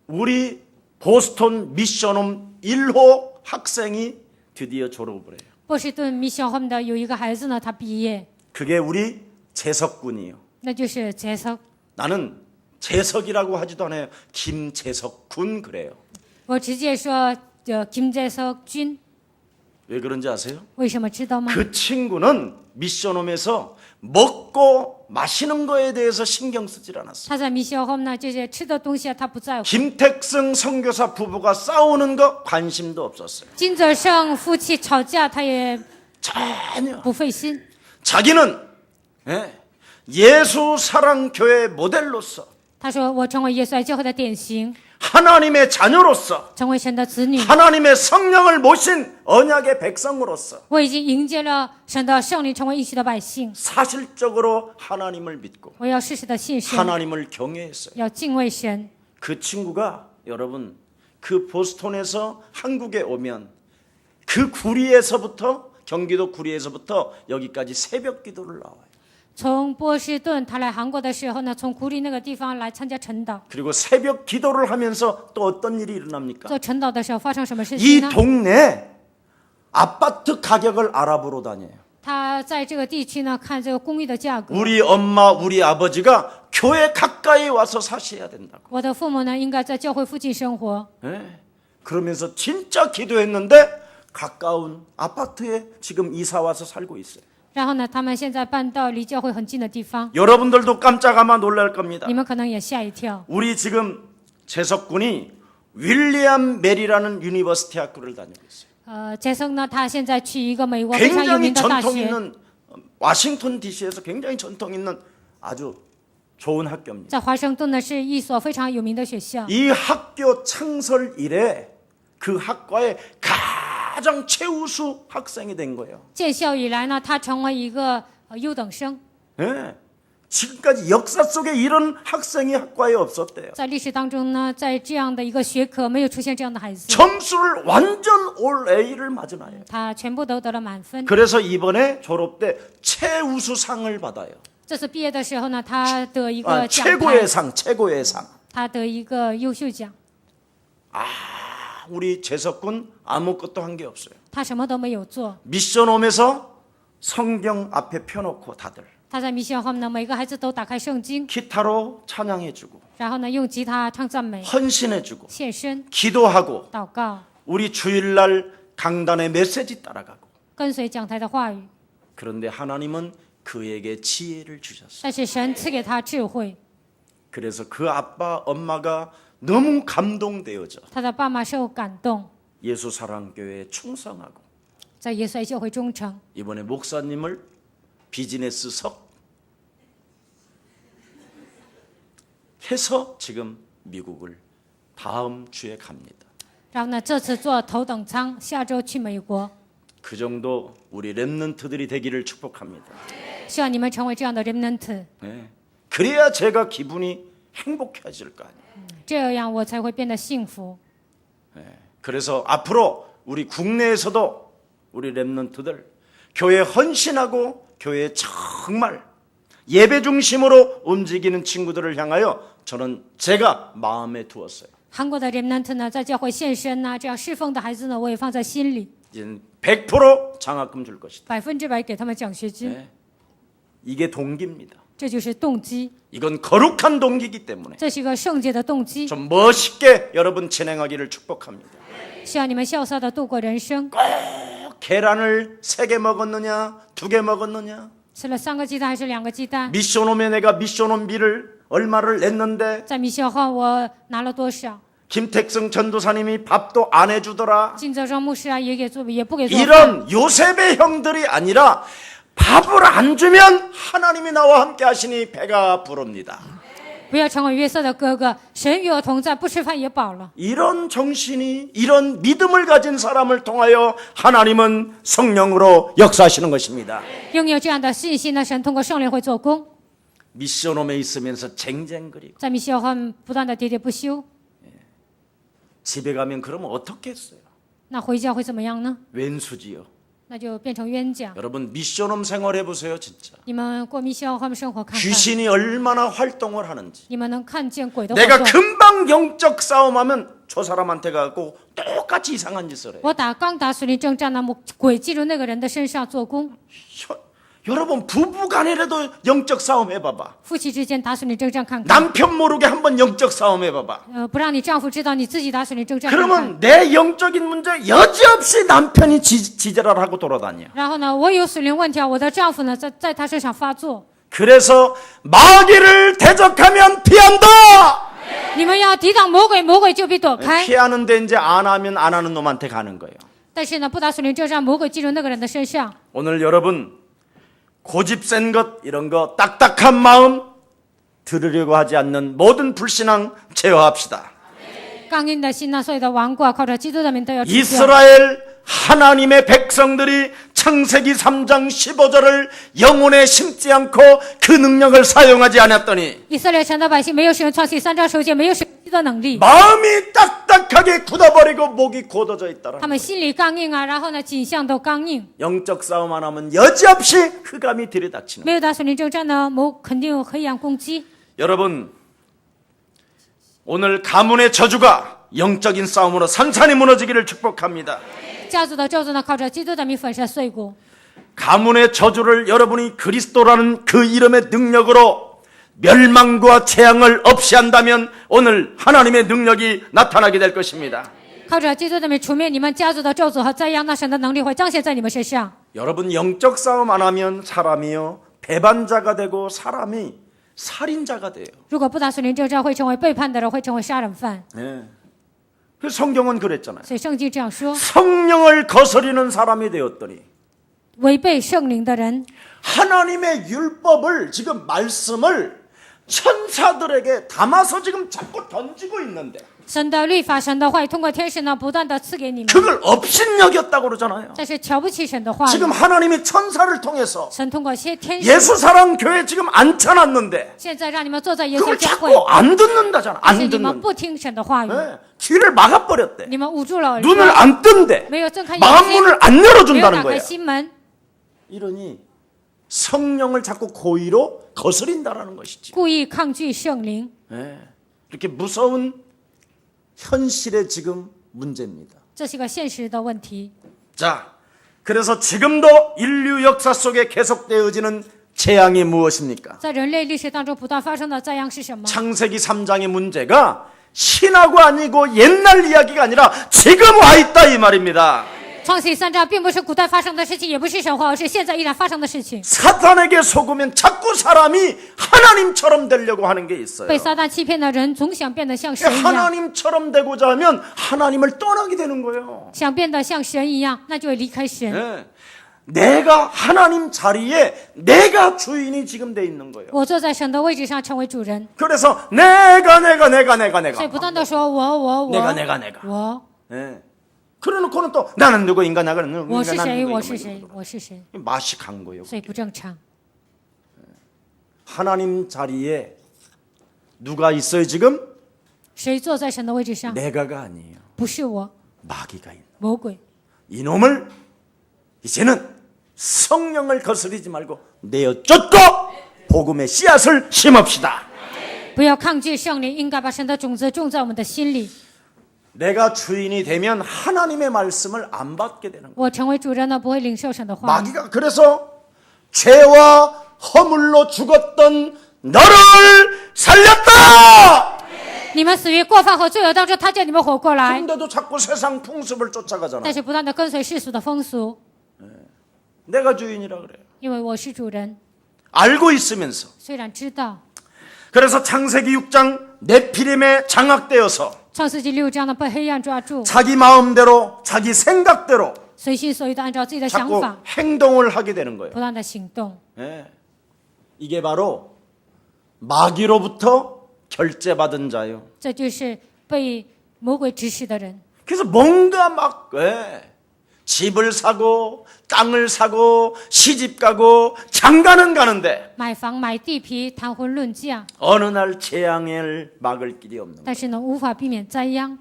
우리 보스턴 미션홈 1호 학생이 드디어 졸업을 해요. 波士顿密小홈的有一个孩子呢，他毕业， 그게 우리 재석군이요. 那就是재석。 나는 재석이라고 하지도 않아요. 김재석군 그래요. 我直接说김재석 군。 왜 그런지 아세요? 为什么知道吗？ 그 친구는 미션홈에서 먹고 마시는 거에 대해서 신경 쓰질 않았어요. 他在密歇后呢，这些吃的东西他不在乎。 김택승 선교사 부부가 싸우는 거 관심도 없었어요. 金泽胜夫妻吵架，他也 전혀. 不费心。 자기는 예수 사랑 교회 모델로서 他说：“我成为耶稣爱教会的典型， 하나님의 자녀로서 成为神的子女。 하나님의 성령을 모신 언약의 백성으로서 我已经迎接了神的圣灵，成为应许的百姓。 사실적으로 하나님을 믿고 我要事实的信神， 하나님을 경외했어요. 要敬畏神。 그 친구가 여러분 그 보스턴에서 한국에 오면 그 구리에서부터 경기도 구리에서부터 여기까지 새벽 기도를 나와요. 从波士顿他来韩国的时候呢，从古里那个地方来参加晨祷。 그리고 새벽 기도를 하면서 또 어떤 일이 일어납니까? 做晨祷的时候发生什么事 이 情呢？ 동네 아파트 가격을 알아보러 다녀요. 他在这个地区呢，看这个公寓的价格。 우리 엄마, 우리 아버지가 교회 가까이 와서 사셔야 된다고. 我的父母呢，应该在教会附近生活。 그러면서 진짜 기도했는데 가까운 아파트에 지금 이사 와서 살고 있어요. 然后呢，他们现在搬到离教会很近的地方。 여러분들도 깜짝 아마 놀랄 겁니다. 你们可能也吓一跳。 우리 지금 재석군이 윌리엄 메리라는 유니버시티 학교를 다니고 있어요. 杰森呢，他现在去一个美国非常有 굉장히 名的大 전통 学， 있는 와싱턴 DC에서 굉장히 전통 있는 아주 좋은 학교입니다. 在华盛顿呢是一所非常有名的学校。 이 학교 창설 이래 그 학과의 가장 최우수 학생이 된 거예요. 建校以来呢，他成为一个优等生， 예. 지금까지 역사 속에 이런 학생이 학과에 없었대요. 在历史当中呢，在这样的一个学科没有出现这样的孩子， 점수를 완전 올 A를 맞은 아이예요. 他全部都得了满分。 그래서 이번에 졸업 때 최우수상을 받아요. 这次毕业的时候呢，他得一个奖 최고의 牌， 상, 최고의 상. 他得一个优秀奖。 우리 재석군 아무것도 한 게 없어요. 他什么都没有做， 미션홈에서 성경 앞에 펴놓고 다들 他在密歇后呢，每个孩子都打开圣经， 기타로 찬양해주고 然后呢用吉他唱赞美、 헌신해주고 献身、 기도하고 祷告， 우리 주일날 강단의 메시지 따라가고 跟随讲台的话语。 그런데 하나님은 그에게 지혜를 주셨어요. 但是神赐给他智慧， 그래서 그 아빠 엄마가 너무 감동되어져 他的爸妈受感动， 예수사랑교회에 충성하고 在耶稣爱教会忠诚。 이번에 목사님을 비즈니스석 해서 지금 미국을 다음 주에 갑니다. 然后呢，这次坐头等舱，下周去美国。 그 정도 우리 렘넌트들이 되기를 축복합니다. 希望你们成为这样的 remnant， 네. 그래야 제가 기분이 행복해질 거 아니에요. 这样我才会变得幸福。 그래서 앞으로 우리 국내에서도 우리 렘넌트들 교회 헌신하고 교회 정말 예배 중심으로 움직이는 친구들을 향하여 저는 제가 마음에 두었어요. 韩国的 remnant 呢，在教会献身呐，这样侍奉的孩子呢，我也放在心里， 이제는 100% 장학금 줄 것이다. 100%给他们奖学金， 네. 이게 동기입니다. 这就是动机， 이건 거룩한 동기이기 때문에 这是一个圣洁的动机。 좀 멋있게 여러분 진행하기를 축복합니다. 希望你们潇洒的度过人生。 계란을 3개 먹었느냐 2개 먹었느냐 吃了3个鸡蛋还是2个鸡蛋？ 미션홈에 내가 미션홈비를 얼마를 냈는데 在米歇后我拿了多少？ 김택승 전도사님이 밥도 안 해주더라. 金泽生牧师啊，也不给做饭。 이런 요셉의 형들이 아니라 밥을 안 주면 하나님이 나와 함께 하시니 배가 부릅니다. 不要成为约瑟的哥哥，神与我同在，不吃饭也饱了。 이런 정신이 이런 믿음을 가진 사람을 통하여 하나님은 성령으로 역사하시는 것입니다. 拥有这样的信心呢，神通过圣灵会做工。 미션홈에 있으면서 쟁쟁거리고 在米歇后不断的喋喋不休， 집에 가면 그러면 어떻게 했어요? 那回家会怎么样呢？ 왼수지요. 那就变成冤家。 여러분 미션홈 생활해 보세요, 진짜. 你们过米歇后生活看看， 귀신이 얼마나 활동을 하는지. 你们能看见鬼的活 내가 动。 금방 영적 싸움하면 저 사람한테 가고 똑같이 이상한 짓을 해. 我刚打属灵征战呢，鬼进入那个人的身上做工， 여러분 부부간이라도 영적 싸움 해봐봐. 夫妻之间打属灵征战看看， 남편 모르게 한번 영적 싸움 해봐봐. 不让你丈夫知道，你自己打属灵征战看看。 그러면 내 영적인 문제 여지없이 남편이 지지랄하고 돌아다녀. 然后呢，我有属灵问题啊，我的丈夫呢在他身上发作。 그래서 마귀를 대적하면 피한다. 你们要抵挡魔鬼，魔鬼就必躲开。 피하는데 이제 안 하면 안 하는 놈한테 가는 거예요. 但是呢，不打属灵征战，魔鬼进入那个人的身上。 오늘 여러분 고집 센 것 이런 거 딱딱한 마음 들으려고 하지 않는 모든 불신앙 제어합시다. 刚硬的心呢，所有的顽固啊，靠着基督的名都要除掉。 이스라엘 하나님의 백성들이 창세기 3장 15절을 영혼에 심지 않고 그 능력을 사용하지 않았더니 以色列城的百姓没有使用创世3章9节，没有使用基督的能力， 마음이 딱딱하게 굳어버리고 목이 곧어져 있더라. 他们心里刚硬啊，然后呢，景象都刚硬， 영적 싸움 안 하면 여지없이 흑암이 들이닥치는. 没有打属灵征战呢，肯定有黑暗攻击。 여러분 오늘 가문의 저주가 영적인 싸움으로 산산이 무너지기를 축복합니다. 家族的咒诅呢，靠着基督的名粉身碎骨。 가문의 저주를 여러분이 그리스도라는 그 이름의 능력으로 멸망과 재앙을 없이 한다면 오늘 하나님의 능력이 나타나게 될 것입니다. 靠着基督的名除灭你们家族的咒诅和灾殃，那神的能力会彰显在你们身上。 여러분 영적 싸움 안 하면 사람이요 배반자가 되고 사람이 살인자가 돼요. 如果不打属灵征战，会成为背叛的人，会成为杀人犯。 네. 그 성경은 그랬잖아요. 所以圣经这样说： 성령을 거스리는 사람이 되었더니 违背圣灵的人， 하나님의 율법을 지금 말씀을 천사들에게 담아서 지금 자꾸 던지고 있는데 神的律法、神的话语，通过天使呢，不断的赐给你们。 그걸 업신여겼다고 그러잖아요. 但是瞧不起神的话语， 지금 하나님이 천사를 통해서 神通过些天使， 예수사랑교회 지금 앉혀놨는데 现在让你们坐在耶稣 그걸 教 자꾸 会， 안 듣는다잖아. 但是 안 你们 듣는데. 不听神的话语， 네. 귀를 막아버렸대. 你们捂住了耳 눈을 朵， 안 뜬대. 没有睁开眼 마음 睛， 문을 안 没有 열어준다는 打开 거예요. 心门。 이러니 성령을 자꾸 고의로 거스린다라는 것이지. 故意抗拒圣灵， 네. 이렇게 무서운 현실의 지금 문제입니다. 这是个现实的问题。 자, 그래서 지금도 인류 역사 속에 계속되어지는 재앙이 무엇입니까? 在人类历史当中不断发生的灾殃是什么？ 창세기 3장의 문제가 신하고 아니고 옛날 이야기가 아니라 지금 와 있다 이 말입니다. 创世3章并不是古代发生的事情，也不是神话，而是现在依然发生的事情。 사탄에게 속으면 자꾸 사람이 하나님처럼 되려고 하는 게 있어요. 被撒旦欺骗的人总想变得像神一样， 하나님처럼 되고자 하면 하나님을 떠나게 되는 거예요. 想变得像神一样，那就会离开神。 네. 내가 하나님 자리에 내가 주인이 지금 돼 있는 거예요. 我坐在神的位置上成为主人， 그래서 내가 所以不断的说我 내가 我， 네. 그래놓고는 또 나는 누구 인간 나는 누구 我是 인간 谁 나는 我 누구 是谁我是谁， 맛이 간 거예요. 所以不正常。 하나님 자리에 누가 있어요 지금? 谁坐在神的位置上？ 내가가 아니에요. 不是我， 마귀가 있는. 魔鬼。 이놈을 이제는 성령을 거스리지 말고 내어 쫓고 복음의 씨앗을 심읍시다. 不要抗拒圣灵，应该把神的种子种在我们的心里。 내가 주인이 되면 하나님의 말씀을 안 받게 되는 거예요. 我成为主人呢，不会领受神的话语。 마귀가 그래서 죄와 허물로 죽었던 너를 살렸다. 你们死于过犯和罪恶当中，他叫你们活过来， 근데도 자꾸 세상 풍습을 쫓아가잖아. 但是不断的跟随世俗的风俗， 내가 주인이라 그래요. 因为我是主人。 알고 있으면서. 虽然知道 그래서 창세기 6장 네피림에 장악되어서 创世纪6章呢被黑暗抓住， 자기 마음대로 자기 생각대로 随心所欲的按照自己的想 자꾸 法 행동을 하게 되는 거예요. 不断的行动。 예. 이게 바로 마귀로부터 결제받은 자요. 这就是被魔鬼指使的人。 그래서 뭔가 막 집을 사고 땅을 사고 시집 가고 장가는 가는데 买房买地皮，谈婚论嫁， 어느 날 재앙을 막을 길이 없는 거예요. 但是呢，无法避免灾殃。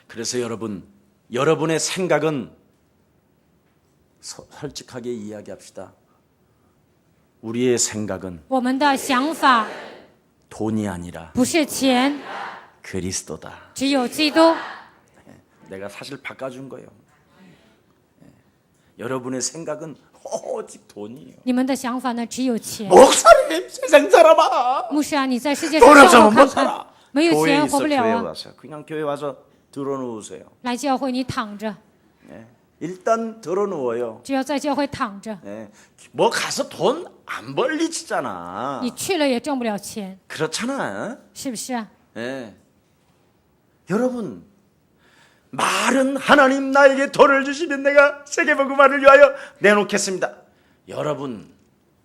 그래서 여러분의 생각은 솔직하게 이야기합시다. 우리의 생각은 我们的想法 돈이 아니라 不是钱， 그리스도다. 只有基督。 내가 사실 바꿔준 거예요. 여러분의 생각은 오직 돈이에요. 你们的想法呢只有钱。 목사님, 세상 사람아. 牧师啊，你在世界上 돈 生 없으면 活 못 看 살아. 看，没有 교회에 钱 있어 活不了 교회 啊。 와서 그냥 교회 와서 들어 누우세요. 来教会你躺着， 일단 들어 누워요. 只要在教会躺着， 뭐 가서 돈 안 벌리지잖아. 你去了也挣不了钱， 그렇잖아. 是不是啊？ 여러분, 말은 하나님 나에게 돈을 주시면 내가 세계복음화를 위하여 내놓겠습니다. 여러분,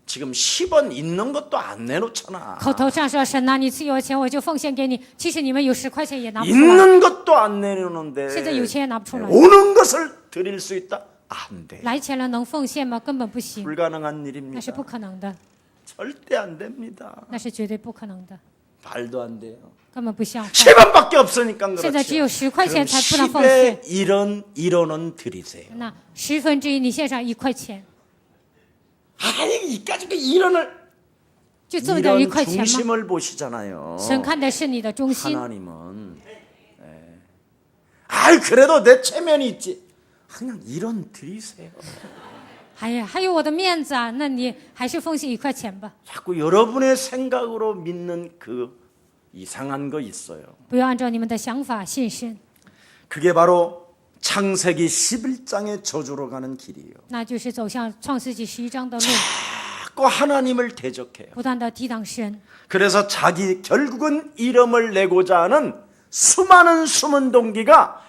지금 10원 있는 것도 안 내놓잖아. 口头上说神呐，你赐给我钱，我就奉献给你。其实你们有10块钱也拿不出来， 있는 것도 안 내놓는데 现在有钱也拿不出来。 오는 것을 드릴 수 있다? 안 돼. 来钱了能奉献吗？根本不行， 불가능한 那是 일입니다. 不可能的， 절대 안 됩니다. 那是绝对不可能的， 말도 안 돼요. 根本不像话。 10원밖에 없으니까 现在只有 그렇죠. 10块钱 그럼 才不能奉献。 10의 1원은 드리세요. 那1/10你献上1块钱， 아니 이까지 그 1원을 就这么点1 이런 块钱吗？ 중심을 보시잖아요. 神看的是你的中心。 하나님은 아이 그래도 내 체면이 있지. 그냥 1원 드리세요. 哎呀，还有我的面子啊，那你还是奉献1块钱吧， 자꾸 여러분의 생각으로 믿는 그 이상한 거 있어요. 不要按照你们的想法信神， 그게 바로 창세기 11장의 저주로 가는 길이에요. 那就是走向创世纪11章的路， 자꾸 하나님을 대적해요. 不断的抵挡神， 그래서 자기 결국은 이름을 내고자 하는 수많은 숨은 동기가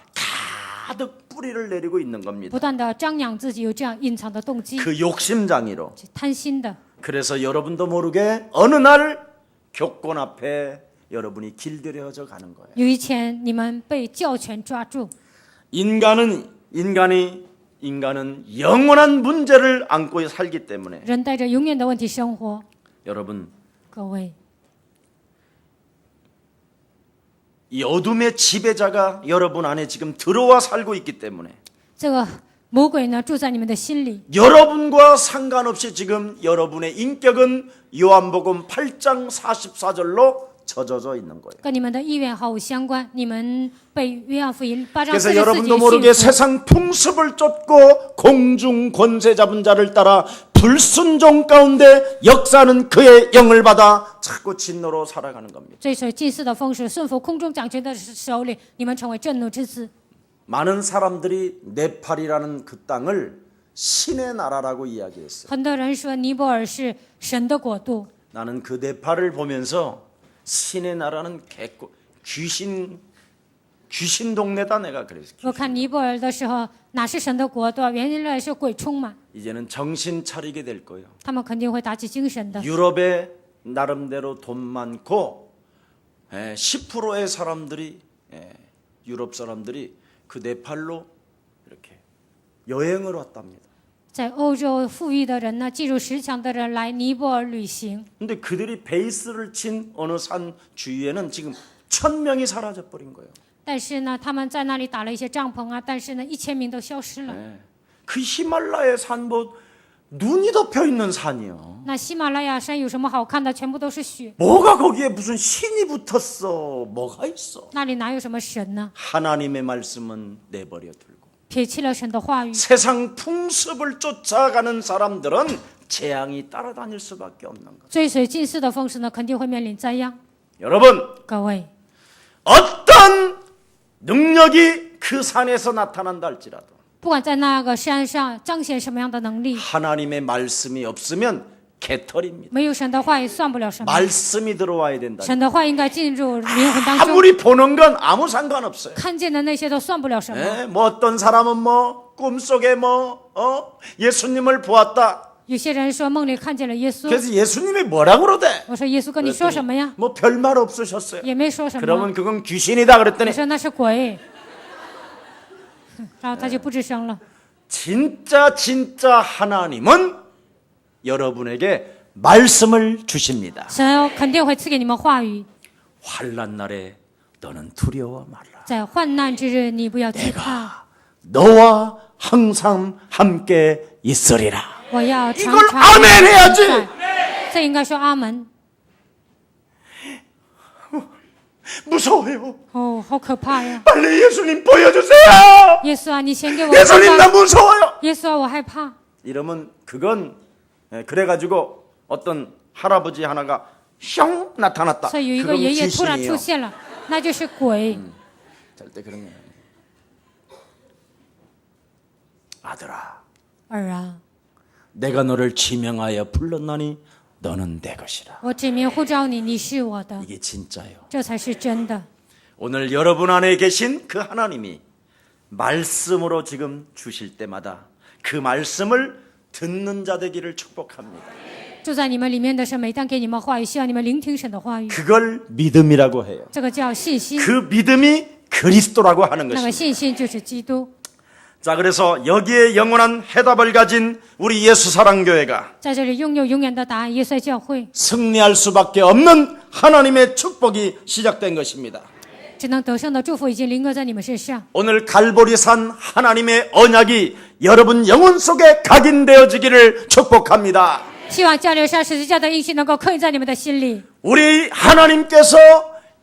가득 뿌리를 내리고 있는 겁니다. 不断的张扬自己，有这样隐藏的动机， 그 욕심장이로. 贪心的。 그래서 여러분도 모르게 어느 날 교권 앞에 여러분이 길들여져 가는 거예요. 有一天你们被教权抓住， 인간은 영원한 문제를 안고 살기 때문에 人带着永远的问题生活。 여러분 各位， 이 어둠의 지배자가 여러분 안에 지금 들어와 살고 있기 때문에 这个魔鬼呢住在你们的心里， 여러분과 상관없이 지금 여러분의 인격은 요한복음 8장 44절로 젖어져 있는 거예요. 跟你们的意愿毫无相关。你们被约翰福音8章 그래서 44节 여러분도 모르게 驯服， 세상 풍습을 쫓고 공중 권세 잡은 자를 따라 불순종 가운데 역사는 그의 영을 받아 자꾸 진노로 살아가는 겁니다. 追随近似的风俗，顺服空中掌权的手里，你们成为震怒之子。 많은 사람들이 네팔이라는 그 땅을 신의 나라라고 이야기했어요. 很多人说尼泊尔是神的国度， 나는 그 네팔을 보면서 신의 나라는 귀신 동네다 내가 그랬어요. 我看尼泊尔的时候，哪是神的国度？原来是鬼充满， 이제는 정신 차리게 될 거예요. 他们肯定会打起精神的。 유럽에 나름대로 돈 많고 10%의 사람들이 유럽 사람들이 그 네팔로 이렇게 여행을 왔답니다. 在欧洲富裕的人呢，进入10强的人来尼泊尔旅行， 근데 그들이 베이스를 친 어느 산 주위에는 지금 1000명이 사라져 버린 거예요. 但是呢，他们在那里打了一些帐篷啊，但是呢，1000名都消失了。 그 히말라야 산 뭐 눈이 덮여 있는 산이요. 那喜马拉雅山有什么好看的？全部都是雪， 뭐가 거기에 무슨 신이 붙었어? 뭐가 있어? 那里哪有什么神呢？ 하나님의 말씀은 내버려 두고 撇弃了神的话语， 세상 풍습을 쫓아가는 사람들은 재앙이 따라다닐 수밖에 없는 것. 追随近似的风俗呢，肯定会面临灾殃。 여러분, 各位， 어떤 능력이 그 산에서 나타난다 할지라도 不管在那个山上彰显什么样的能力， 하나님의 말씀이 없으면 개털입니다. 没有神的话语算不了什么。 말씀이 들어와야 된다. 神的话应该进入灵魂当中， 아무리 보는 건 아무 상관없어요. 看见的那些都算不了什么。 뭐 어떤 사람은 뭐 꿈속에 예수님을 보았다. 有些人说梦里看见了耶稣， 그래서 예수님이 뭐라고 그러대? 我说耶稣跟你说什么呀？ 뭐 별말 없으셨어요. 也没说什么。 그러면 그건 귀신이다 我 그랬더니 说那是鬼，然后他就不吱声了。 진짜 하나님은 여러분에게 말씀을 주십니다. 神肯定会赐给你们话语， 환난 날에 너는 두려워 말라. 在患难之日你不要惧怕， 너와 항상 함께 있으리라. 我要常 이걸 常 아멘 해야지. 在。这应该说阿门。 무서워요. 哦，好可怕呀！ 빨리 예수님 보여주세요. 耶稣啊，你先给我看 예수님 나 吧。 무서워요. 耶稣啊，我害怕。 이러면 그건 그래가지고 어떤 할아버지 하나가 슝 나타났다. 所以有一个 그건 爷爷突然 귀신이에요. 出现了，那就是鬼。 절대 그런 거 아니에요. 아들아, 儿啊， 내가 너를 지명하여 불렀나니 너는 내 것이라. 我指名呼召你，你是我的， 이게 진짜예요. 这才是真的。 오늘 여러분 안에 계신 그 하나님이 말씀으로 지금 주실 때마다 그 말씀을 듣는 자 되기를 축복합니다. 住在你们里面的神，每当给你们话语，希望你们聆听神的话语， 그걸 믿음이라고 해요. 这个叫信心。 그 믿음이 그리스도라고 하는 那个 것입니다. 信心就是基督。 자, 그래서 여기에 영원한 해답을 가진 우리 예수 사랑교회가 在这里拥有永远的答案，耶稣教会 승리할 수밖에 없는 하나님의 축복이 시작된 것입니다. 只能得胜的祝福已经临格在你们身上。 오늘 갈보리산 하나님의 언약이 여러분 영혼 속에 각인되어지기를 축복합니다. 希望加略山十字架的应许能够刻印在你们的心里。 우리 하나님께서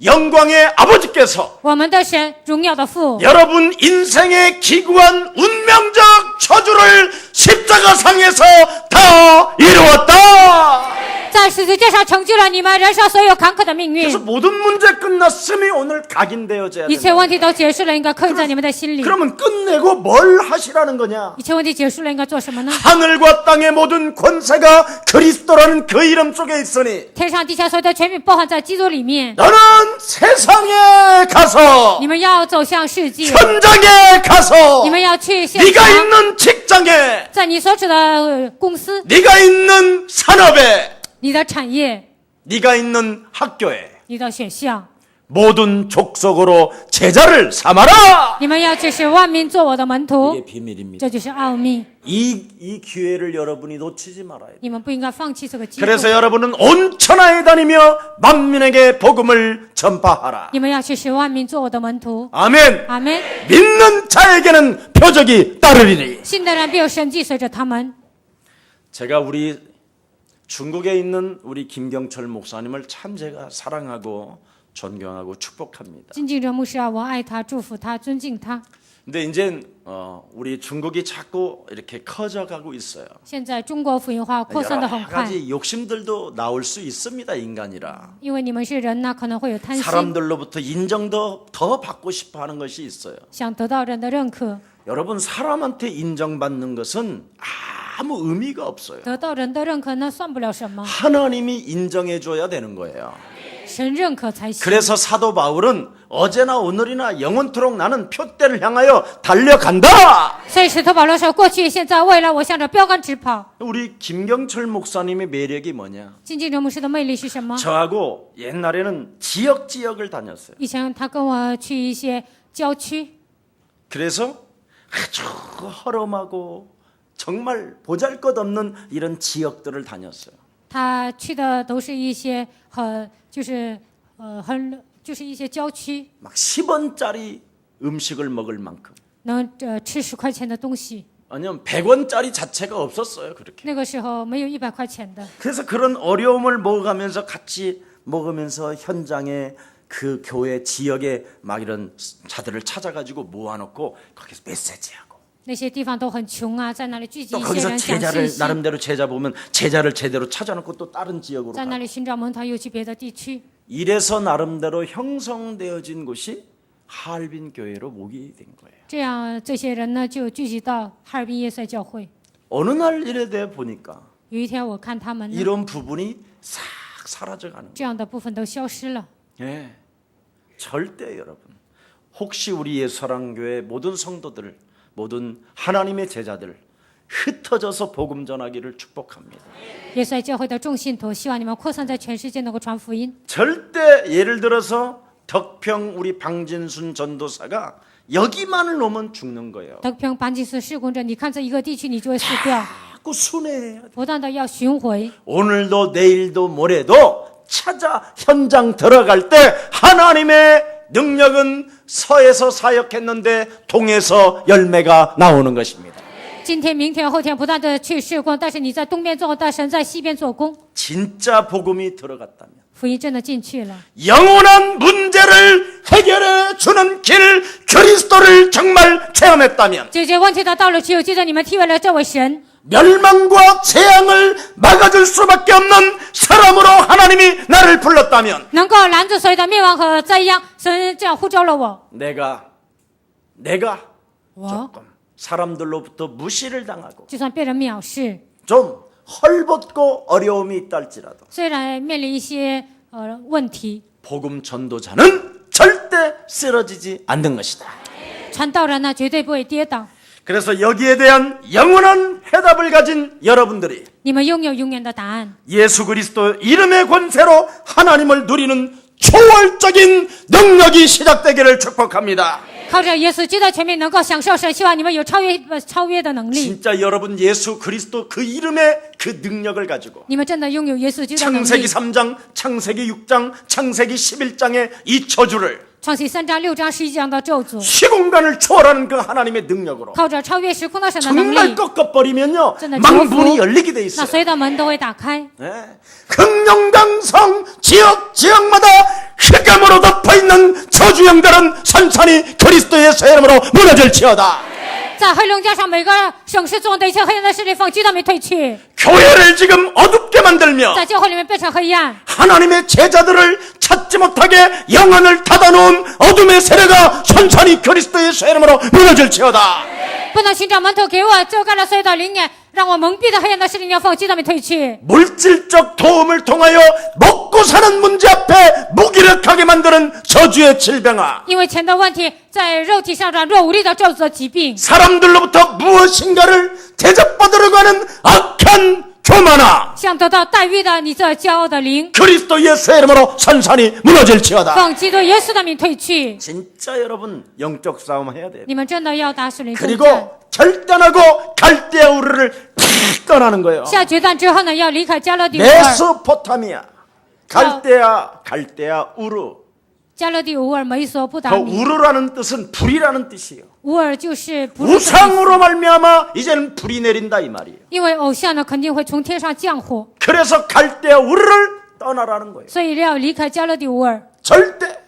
영광의 아버지께서 我们的神，荣耀的父， 여러분 인생의 기구한 운명적 저주를 십자가상에서 다 이루었다. 在十字架上成就了你们人生所有坎坷的命运 그래서 ， 모든 문제 끝났음이 오늘 각인되어져야 一切 된다. 问题都结束了，应该刻印在你们的心里。 그러면 끝내고 뭘 하시라는 거냐? 一切问题结束了，应该做什么呢？ 하늘과 땅의 모든 권세가 그리스도라는 그 이름 속에 있으니 天上地下所有的权柄包含在基督里面。 너는 세상에 가서 你们要走向世界， 현장에 가서 你们要去现 네가 场， 있는 직장에 在你所处的公司、 네가 있는 산업에 你的产业、 네가 있는 학교에 你的学校， 모든 족속으로 제자를 삼아라. 你们要指示万民做我的门徒， 이게 비밀입니다. 这就是奥秘。 이 기회를 여러분이 놓치지 말아야 돼요. 你们不应该放弃这个机会。 그래서 여러분은 온 천하에 다니며 만민에게 복음을 전파하라. 你们要去使万民做我的门徒。 아멘. 阿门。 믿는 자에게는 표적이 따르리니. 信的人必有神迹随着他们。 제가 우리 중국에 있는 우리 김경철 목사님을 참 제가 사랑하고 존경하고 축복합니다. 金敬哲牧师啊，我爱他，祝福他，尊敬他。 근데 이제 우리 중국이 자꾸 이렇게 커져가고 있어요. 现在中国福音化扩散 여러 的很快， 가지 욕심들도 나올 수 있습니다. 인간이라. 因为你们是人呢，可能会有贪心， 사람들로부터 인정도 더 받고 싶어하는 것이 있어요. 想得到人的认可。 여러분 사람한테 인정받는 것은 아무 의미가 없어요. 得到人的认可，那算不了什么， 하나님이 인정해줘야 되는 거예요. 神认可才行。 그래서 사도 바울은 어제나 오늘이나 영원토록 나는 표대를 향하여 달려간다. 所以使徒保罗说：“过去、现在、未来，我向着标杆直跑。 우리 김경철 목사님의 매력이 뭐냐? ”金敬哲牧師的魅力是什么？ 저하고 옛날에는 지역을 다녔어요. 以前他跟我去一些郊区， 그래서 아주 허름하고 정말 보잘것없는 이런 지역들을 다녔어요. 他去的都是一些就是一些郊区， 막 10원짜리 음식을 먹을 만큼. 能吃10块钱的东西。 아니면 100원짜리 자체가 없었어요. 그렇게. 那个时候没有100块钱的， 그래서 그런 어려움을 먹어가면서 같이 먹으면서 현장에 그 교회 지역에 막 이런 자들을 찾아가지고 모아놓고 거기서 메시지하고 那些地方都很穷啊，在那里聚集 또 一些 거기서 人讲信 제자를 息， 나름대로 제자 보면 제자를 제대로 찾아놓고 또 다른 지역으로 在那 가고 里寻找门徒，又去别的地区。 이래서 나름대로 형성되어진 곳이 하얼빈 교회로 모이게 된 거예요. 这样，这些人呢就聚集到哈尔滨耶稣教会。 어느 날 이래 돼 보니까 有一天，我看他们呢， 이런 부분이 싹 사라져가는 거예요. 这样的部分都消失了。 예, 절대 여러분 혹시 우리 예수사랑교회 모든 성도들 모든 하나님의 제자들 흩어져서 복음 전하기를 축복합니다. 耶稣教会的众信徒，希望你们扩散在全世界，能够传福音。 절대 예를 들어서 덕평 우리 방진순 전도사가 여기만을 오면 죽는 거예요. 德平班吉斯施工者，你看这一个地区，你就会死掉， 자꾸 순회해야 돼. 不断的要巡回。 오늘도 내일도 모레도 찾아 현장 들어갈 때 하나님의 능력은 서에서 사역했는데 동에서 열매가 나오는 것입니다. 今天、明天、后天不断的去事工，但是你在东边做，但神在西边做工。 진짜 복음이 들어갔다면 福音真的进去了， 영원한 문제를 해결해 주는 길 그리스도를 정말 체험했다면 解决问题的道路只有借着你们体会了这位神， 멸망과 재앙을 막아줄 수밖에 없는 사람으로 하나님이 나를 불렀다면 能够拦住所有的灭亡和灾殃。神这样呼召了我， 내가 我 조금 사람들로부터 무시를 당하고 就算被人藐视， 좀 헐벗고 어려움이 있다 할지라도 虽然面临一些问题， 복음 전도자는 절대 쓰러지지 않는 것이다. 传道人呢绝对不会跌倒。 그래서 여기에 대한 영원한 해답을 가진 여러분들이 你们拥有永远的答案， 예수 그리스도 이름의 권세로 하나님을 누리는 초월적인 능력이 시작되기를 축복합니다. 靠着耶稣基督的权柄能够享受神，希望你们有超越的能力。 진짜 여러분 예수 그리스도 그 이름의 그 능력을 가지고 你们真的拥有耶稣基督的能 창세기 力。 3장, 창세기 6장, 창세기 11장의 이 저주를 创世3章、6章、11章的咒诅， 시공간을 초월하는 그 하나님의 능력으로 靠着超越时空的神的能 정말 力， 꺾어버리면요 真的 망문이 열리게 돼 那 있어요. 所有的门都会打开。 흥룡강성 지역마다 흑암으로 덮어있는 저주영들은 산산이 그리스도의 새 이름으로 무너질지어다. 在黑龙江上每个省市中的一切黑暗的势力奉基督名退去， 교회를 지금 어둡게 만들며 在教会里面变成黑暗， 하나님의 제자들을 찾지 못하게 영안을 닫아놓은 어둠의 세력가 산산이 그리스도의 새 이름으로 무너질지어다. 不能寻找门徒给我遮盖了所有的灵眼，让我蒙蔽的黑暗的势力要奉基督名退去。 물질적 도움을 통하여 먹고 사는 문제 앞에 무기력하게 만드는 저주의 질병아, 因为钱的问题，在肉体上软弱无力的咒诅的疾病， 사람들로부터 무엇인가를 대접받으려고 하는 악한 교만아, 想得到待遇的你这骄傲的灵， 그리스도의 새 이름으로 산산이 무너질지어다. 奉基督耶稣的名退去。 진짜 여러분 영적 싸움 해야 돼요. 你们真的要打属灵征战。 그리고 결단하고 갈대아 우르를 팍 떠나는 거예요. 下决断之后呢，要离开加勒底乌尔。 메소포타미아, 갈대아 우르. 加勒底乌尔、美索不 그 达米， 우르라는 뜻은 불이라는 뜻이에요. 乌尔就是不是， 우상으로 말미암아 이제는 불이 내린다 이 말이에요. 因为偶像呢肯定会从天上降火， 그래서 갈대아 우르를 떠나라는 거예요. 所以要离开加勒底乌尔。 절대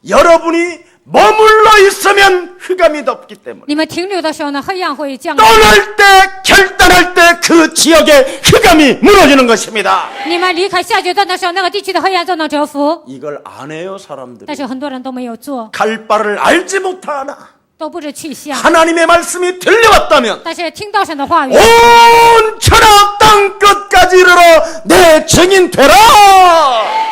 여러분이 머물러 있으면 흑암이 덮기 때문에 你们停留的时候呢，黑暗会降临； 떠날 때 결단할 때 그 지역의 흑암이 무너지는 것입니다. 你们离开下决断的时候，那个地区的黑暗就能折服。 이걸 안 해요 사람들이. 但是很多人都没有做， 갈 바를 알지 못하나 都不知去向。 하나님의 말씀이 들려왔다면 但是听到神的话语， 온 천하 땅 끝까지 이르러 내 증인 되라.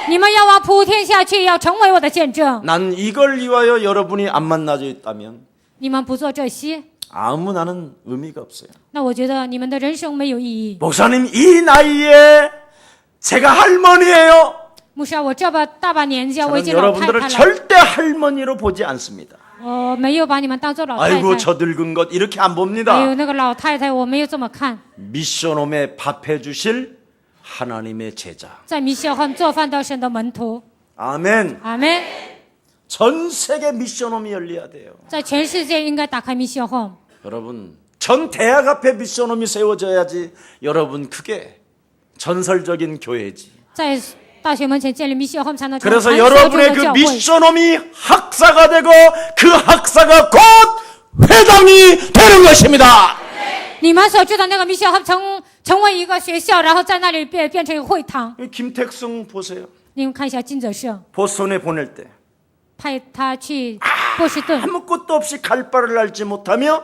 你们要往普天下去，要成为我的见证。 난 이걸 위하여 여러분이 안 만나져 있다면 你们不做这些， 아무 나는 의미가 없어요. 那我觉得你们的人生没有意义。 목사님 이 나이에 제가 할머니예요. 牧师啊，我这么大把年纪，我已 저는 经老太 여러분들을 太了， 절대 할머니로 보지 않습니다. 我没有把你们当做老太太。 아이고 저 늙은 것 이렇게 안 还有 봅니다. 那个老太太，我没有这么看。 미션홈에 밥해 주실 하나님의 제자. 在米歇汉做饭的神的门徒， 아멘. 阿门。 전 세계 미션홈이 열려야 돼요. 在全世界应该打开米歇汉。 여러분 전 대학 앞에 미션홈이 세워져야지 여러분 그게 전설적인 교회지. 在大学门前建立米歇汉，才能成为 그래서 传说中 여러분의 的 그 教会。 미션홈이 학사가 되고 그 학사가 곧 회당이 되는 것입니다. 你们所知的那个米歇汉成为一个学校，然后在那里变成一个会堂。 김택승 보세요. 你们看一下金泽胜 보스턴에 보낼 때 派他去波士顿， 아무것도 없이 갈 바를 알지 못하며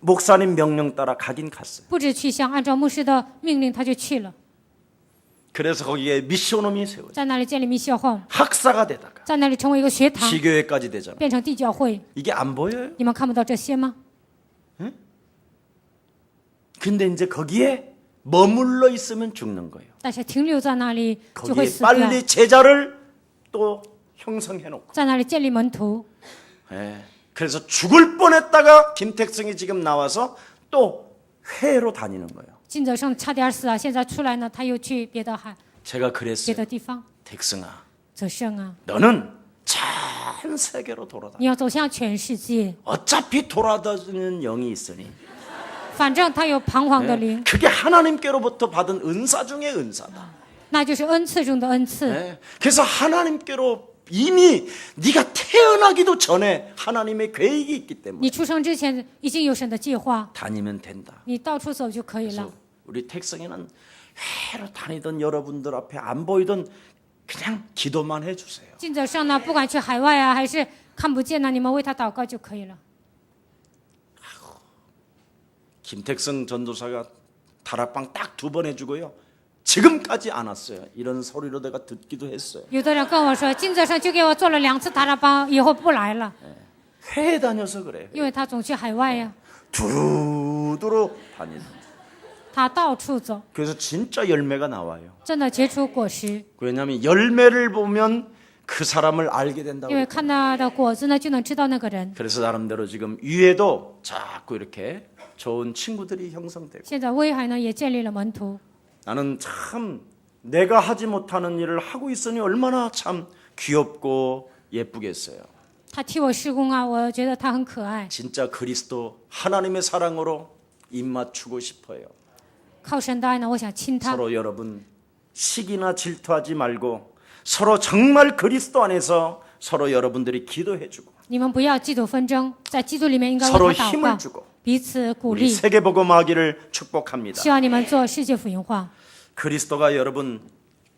목사님 명령 따라 가긴 갔어요. 不知去向，按照牧师的命令他就去了， 그래서 거기에 미션홈이 세워져 在那里建立米歇汉， 학사가 되다가 在那里成为一个学堂， 지교회까지 되잖아. 变成地教会。 이게 안 보여요? 你们看不到这些吗？ 근데 이제 거기에 머물러 있으면 죽는 거예요. 但是停留在那里就会 거기에 死掉， 빨리 제자를 또 형성해 놓고. 在那里建立门徒。 예. 그래서 죽을 뻔했다가 김택승이 지금 나와서 또 회로 다니는 거예요. 金泽胜差点死啊，现在出来呢，他又去别的海、 제가 别 그랬어요. 的地方。 택승아, 泽胜啊， 너는 전 세계로 돌아다녀. 你要走向全世界， 어차피 돌아다니는 영이 있으니 反正他有彷徨的 예, 灵， 그게 하나님께로부터 받은 은사 중의 은사다. 那就是恩赐中的恩赐。 예, 그래서 하나님께로 이미 네가 태어나기도 전에 하나님의 계획이 있기 때문에 你出生之前已经有神的计划， 다니면 된다. 你到处走就可以了 그래서 。 우리 택성에는 회로 다니던 여러분들 앞에 안 보이던 그냥 기도만 해주세요. 进者上呢，不管去海外啊，还是看不见呢，你们为他祷告就可以了。 김택성 전도사가 다락방 딱 2번 해주고요. 지금까지 안 왔어요. 이런 소리로 내가 듣기도 했어요. 有的人跟我说，金泽上就给我做了2次塔拉邦，以后不来了， 회에 다녀서 그래. 因为他总去海外呀， 두루두루 다니는. 他到处走， 그래서 진짜 열매가 나와요. 真的结出果实。 왜냐하면 열매를 보면 그 사람을 알게 된다고. 因为看他的果子呢，就能知道那个人。 그래서 나름대로 지금 위에도 자꾸 이렇게 좋은 친구들이 형성되고. 现在威海呢也建立了门徒， 나는 참 내가 하지 못하는 일을 하고 있으니 얼마나 참 귀엽고 예쁘겠어요. 他替我施工啊，我觉得他很可爱。 진짜 그리스도 하나님의 사랑으로 입맞추고 싶어요. 靠神的爱呢，我想亲他。 서로 여러분 시기나 질투하지 말고 서로 정말 그리스도 안에서 서로 여러분들이 기도해주고 你们不要嫉妒纷争，在基督里面应该 서로 为他祷 힘을 告， 주고 彼此鼓 우리 励。 세계복음하기를 축복합니다. 希望你们做世界福音化。 그리스도가 여러분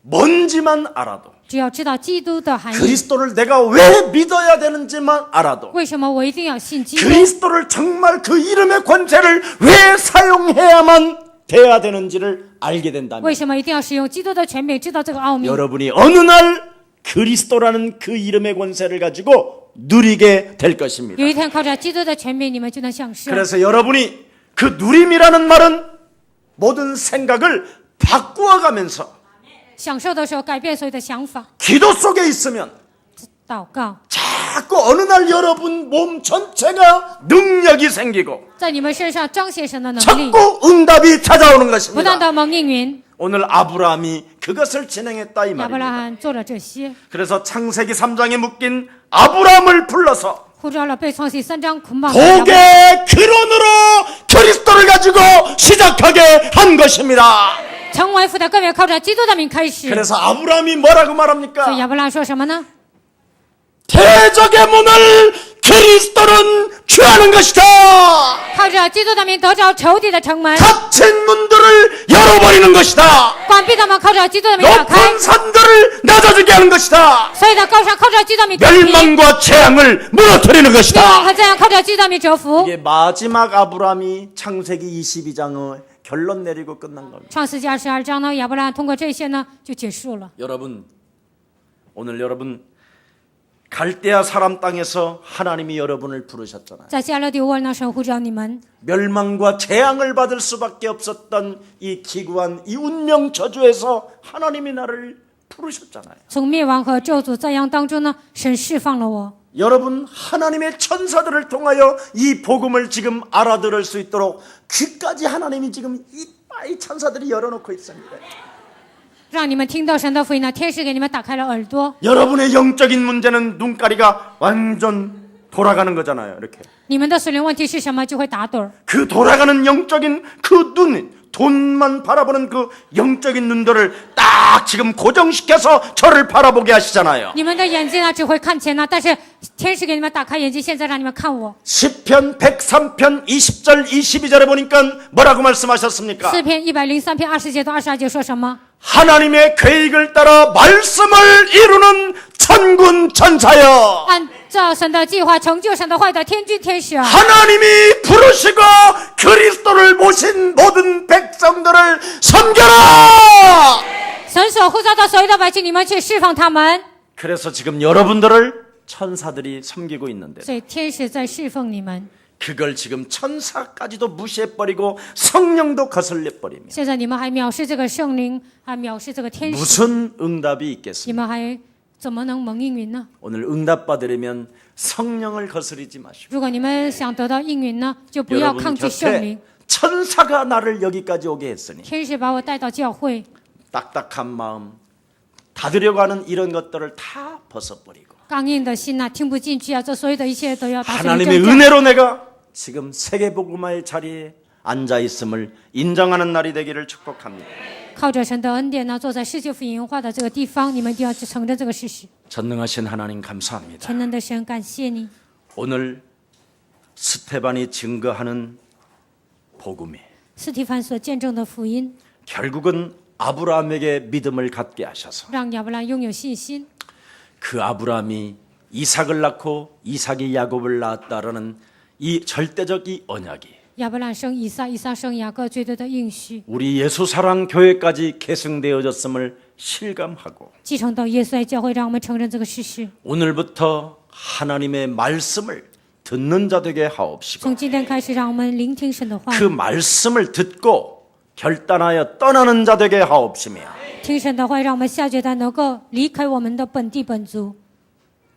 뭔지만 알아도 只要知道基督的含义， 그리스도를 내가 왜 믿어야 되는지만 알아도 为什么我一定要信基督？ 그리스도를 정말 그 이름의 권세를 왜 사용해야만 돼야 되는지를 알게 된다면 为什么一定要使用基督的权柄？知道这个奥秘， 여러분이 어느 날 그리스도라는 그 이름의 권세를 가지고 누리게 될 것입니다. 有一天靠着基督的权柄，你们就能享受。 그래서 여러분이 그 누림이라는 말은 모든 생각을 바꾸어가면서 享受的时候，改变所有的想法， 기도 속에 있으면 祷告， 자꾸 어느 날 여러분 몸 전체가 능력이 생기고 在你们身上彰显神的能力， 자꾸 응답이 찾아오는 不断 것입니다. 的蒙应允。 오늘 아브라함이 그것을 진행했다 이 亚伯拉 말입니다. 罕做了这些， 그래서 창세기 3장에 묶인 아브라함을 불러서 呼召了被创世3章捆绑的亚伯 복의 근원으로 그리스도를 가지고 시작하게 한 것입니다. 成为父的根源，靠着基督的名开始。 그래서 아브라함이 뭐라고 所以 말합니까? 亚伯拉罕说什么呢？ 대적의 문을 그리스도는 취하는 것이다. 靠着基督的名得着仇敌的城门， 닫힌 문들을 열어버리는 것이다. 关闭的门靠着基督的名打开。 높은 산들을 낮아지게 하는 것이다. 所有的高山靠着基督的名折服， 멸망과 재앙을 무너뜨리는 灭亡 것이다. 和这样靠着基督的名折服。 이게 마지막 아브라함이 창세기 22장의 결론 내리고 끝난 겁니다. 创世纪22章呢，亚伯拉罕通过这些呢就结束了。 여러분, 오늘 여러분 갈대아 사람 땅에서 하나님이 여러분을 부르셨잖아요. 在加勒底乌尔呢，神呼召你们， 멸망과 재앙을 받을 수밖에 없었던 이 기구한 이 운명 저주에서 하나님이 나를 부르셨잖아요. 从灭亡和咒诅灾殃当中呢，神释放了我。 여러분 하나님의 천사들을 통하여 이 복음을 지금 알아들을 수 있도록 귀까지 하나님이 지금 이빠이 천사들이 열어놓고 있습니다. 让你们听到神的福音呢，天使给你们打开了耳朵。 여러분의 영적인 문제는 눈가리가 완전 돌아가는 거잖아요. 이렇게 你们的属灵问题是什么，就会打盹儿。 그 돌아가는 영적인 그 눈, 돈만 바라보는 그 영적인 눈들을 딱 지금 고정시켜서 저를 바라보게 하시잖아요. 你们的眼睛呢，只会看钱呢，但是天使给你们打开眼睛，现在让你们看我。 10편 103편 20절 22절에 보니까 뭐라고 말씀하셨습니까? 4篇103篇20节到22节说什么？ 하나님의 계획을 따라 말씀을 이루는 천군 천사여, 按照神的计划成就神的话的天君天使啊！ 하나님이 부르시고 그리스도를 모신 모든 백성들을 섬겨라. 神所呼召的所有的百姓，你们去释放他们。 그래서 지금 여러분들을 천사들이 섬기고 있는데 所以天使在侍奉你们。 그걸 지금 천사까지도 무시해버리고 성령도 거슬려버리며 现在你们还藐视这个圣灵，还藐视这个天使， 무슨 응답이 你 있겠습니까? 们还怎么能蒙应允呢？ 오늘 응답 받으려면 성령을 거스르지 마시고 如果你们想得到应允呢，就不要 여러분 抗拒圣灵。 곁에 천사가 나를 여기까지 오게 했으니 天使把我带到教会， 딱딱한 마음, 닫으려고 하는 이런 것들을 다 벗어버리고 刚硬的心呐、听不进去啊，这所有的一切都要打碎 하나님의 正 은혜로 내가 지금 세계복음화의 자리에 앉아 있음을 인정하는 날이 되기를 축복합니다. 靠着神的恩典呢，坐在世界福音化的这个地方，你们一定要去承认这个事实。 전능하신 하나님 감사합니다. 全能的神，感谢你。 오늘 스테반이 증거하는 복음이 斯提凡所见证的福音， 결국은 아브라함에게 믿음을 갖게 하셔서 让亚伯兰拥有信心， 그 아브라함이 이삭을 낳고 이삭이 야곱을 낳았다라는 이 절대적 이 언약이 亚伯兰生以撒，以撒生雅各，绝对的应许， 우리 예수사랑 교회까지 계승되어졌음을 실감하고 继承到耶稣爱教会，让我们承认这个事实。 오늘부터 하나님의 말씀을 듣는 자 되게 하옵시고 从今天开始，让我们聆听神的话 그 ， 말씀을 듣고 결단하여 떠나는 자 되게 하옵시며 听神的话，让我们下决定能够离开我们的本地本族，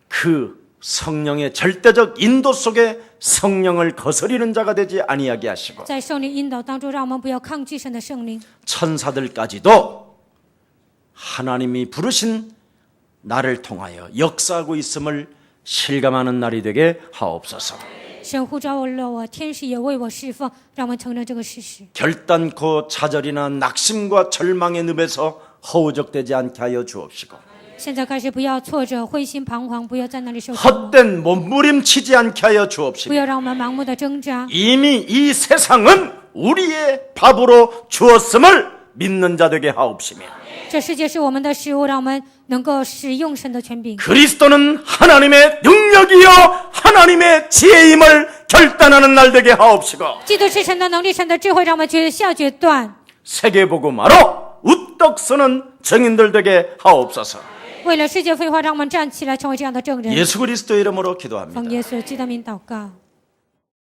그 성령의 절대적 인도 속에 성령을 거스리는 자가 되지 아니하게 하시고 在圣灵引导当中，让我们不要抗拒神的圣灵， 천사들까지도 하나님이 부르신 나를 통하여 역사하고 있음을 실감하는 날이 되게 하옵소서. 神呼召了我，天使也为我侍奉，让我们承认这个事实。 결단코 좌절이나 낙심과 절망의 늪에서 허우적대지 않게 하여 주옵시고 现在开始，不要挫折、灰心、彷徨，不要在那里受折磨， 헛된 몸부림치지 않게 하여 不 주옵시고 要让我们盲目的挣扎。 이미 이 세상은 우리의 밥으로 주었음을 믿는 자 되게 하옵시며 这世界是我们的食物，让我们能够使用神的权柄。 그리스도는 하나님의 능력이요 하나님의 지혜임을 결단하는 날 되게 하옵시고 基督是神的能力、神的智慧，让我们下决断。 세계복음화로 우떡 서는 증인들 되게 하옵소서. 为了世界废话，让我们站起来，成为这样的证人。 예수 그리스도의 이름으로 奉 기도합니다. 耶稣基督的名祷告。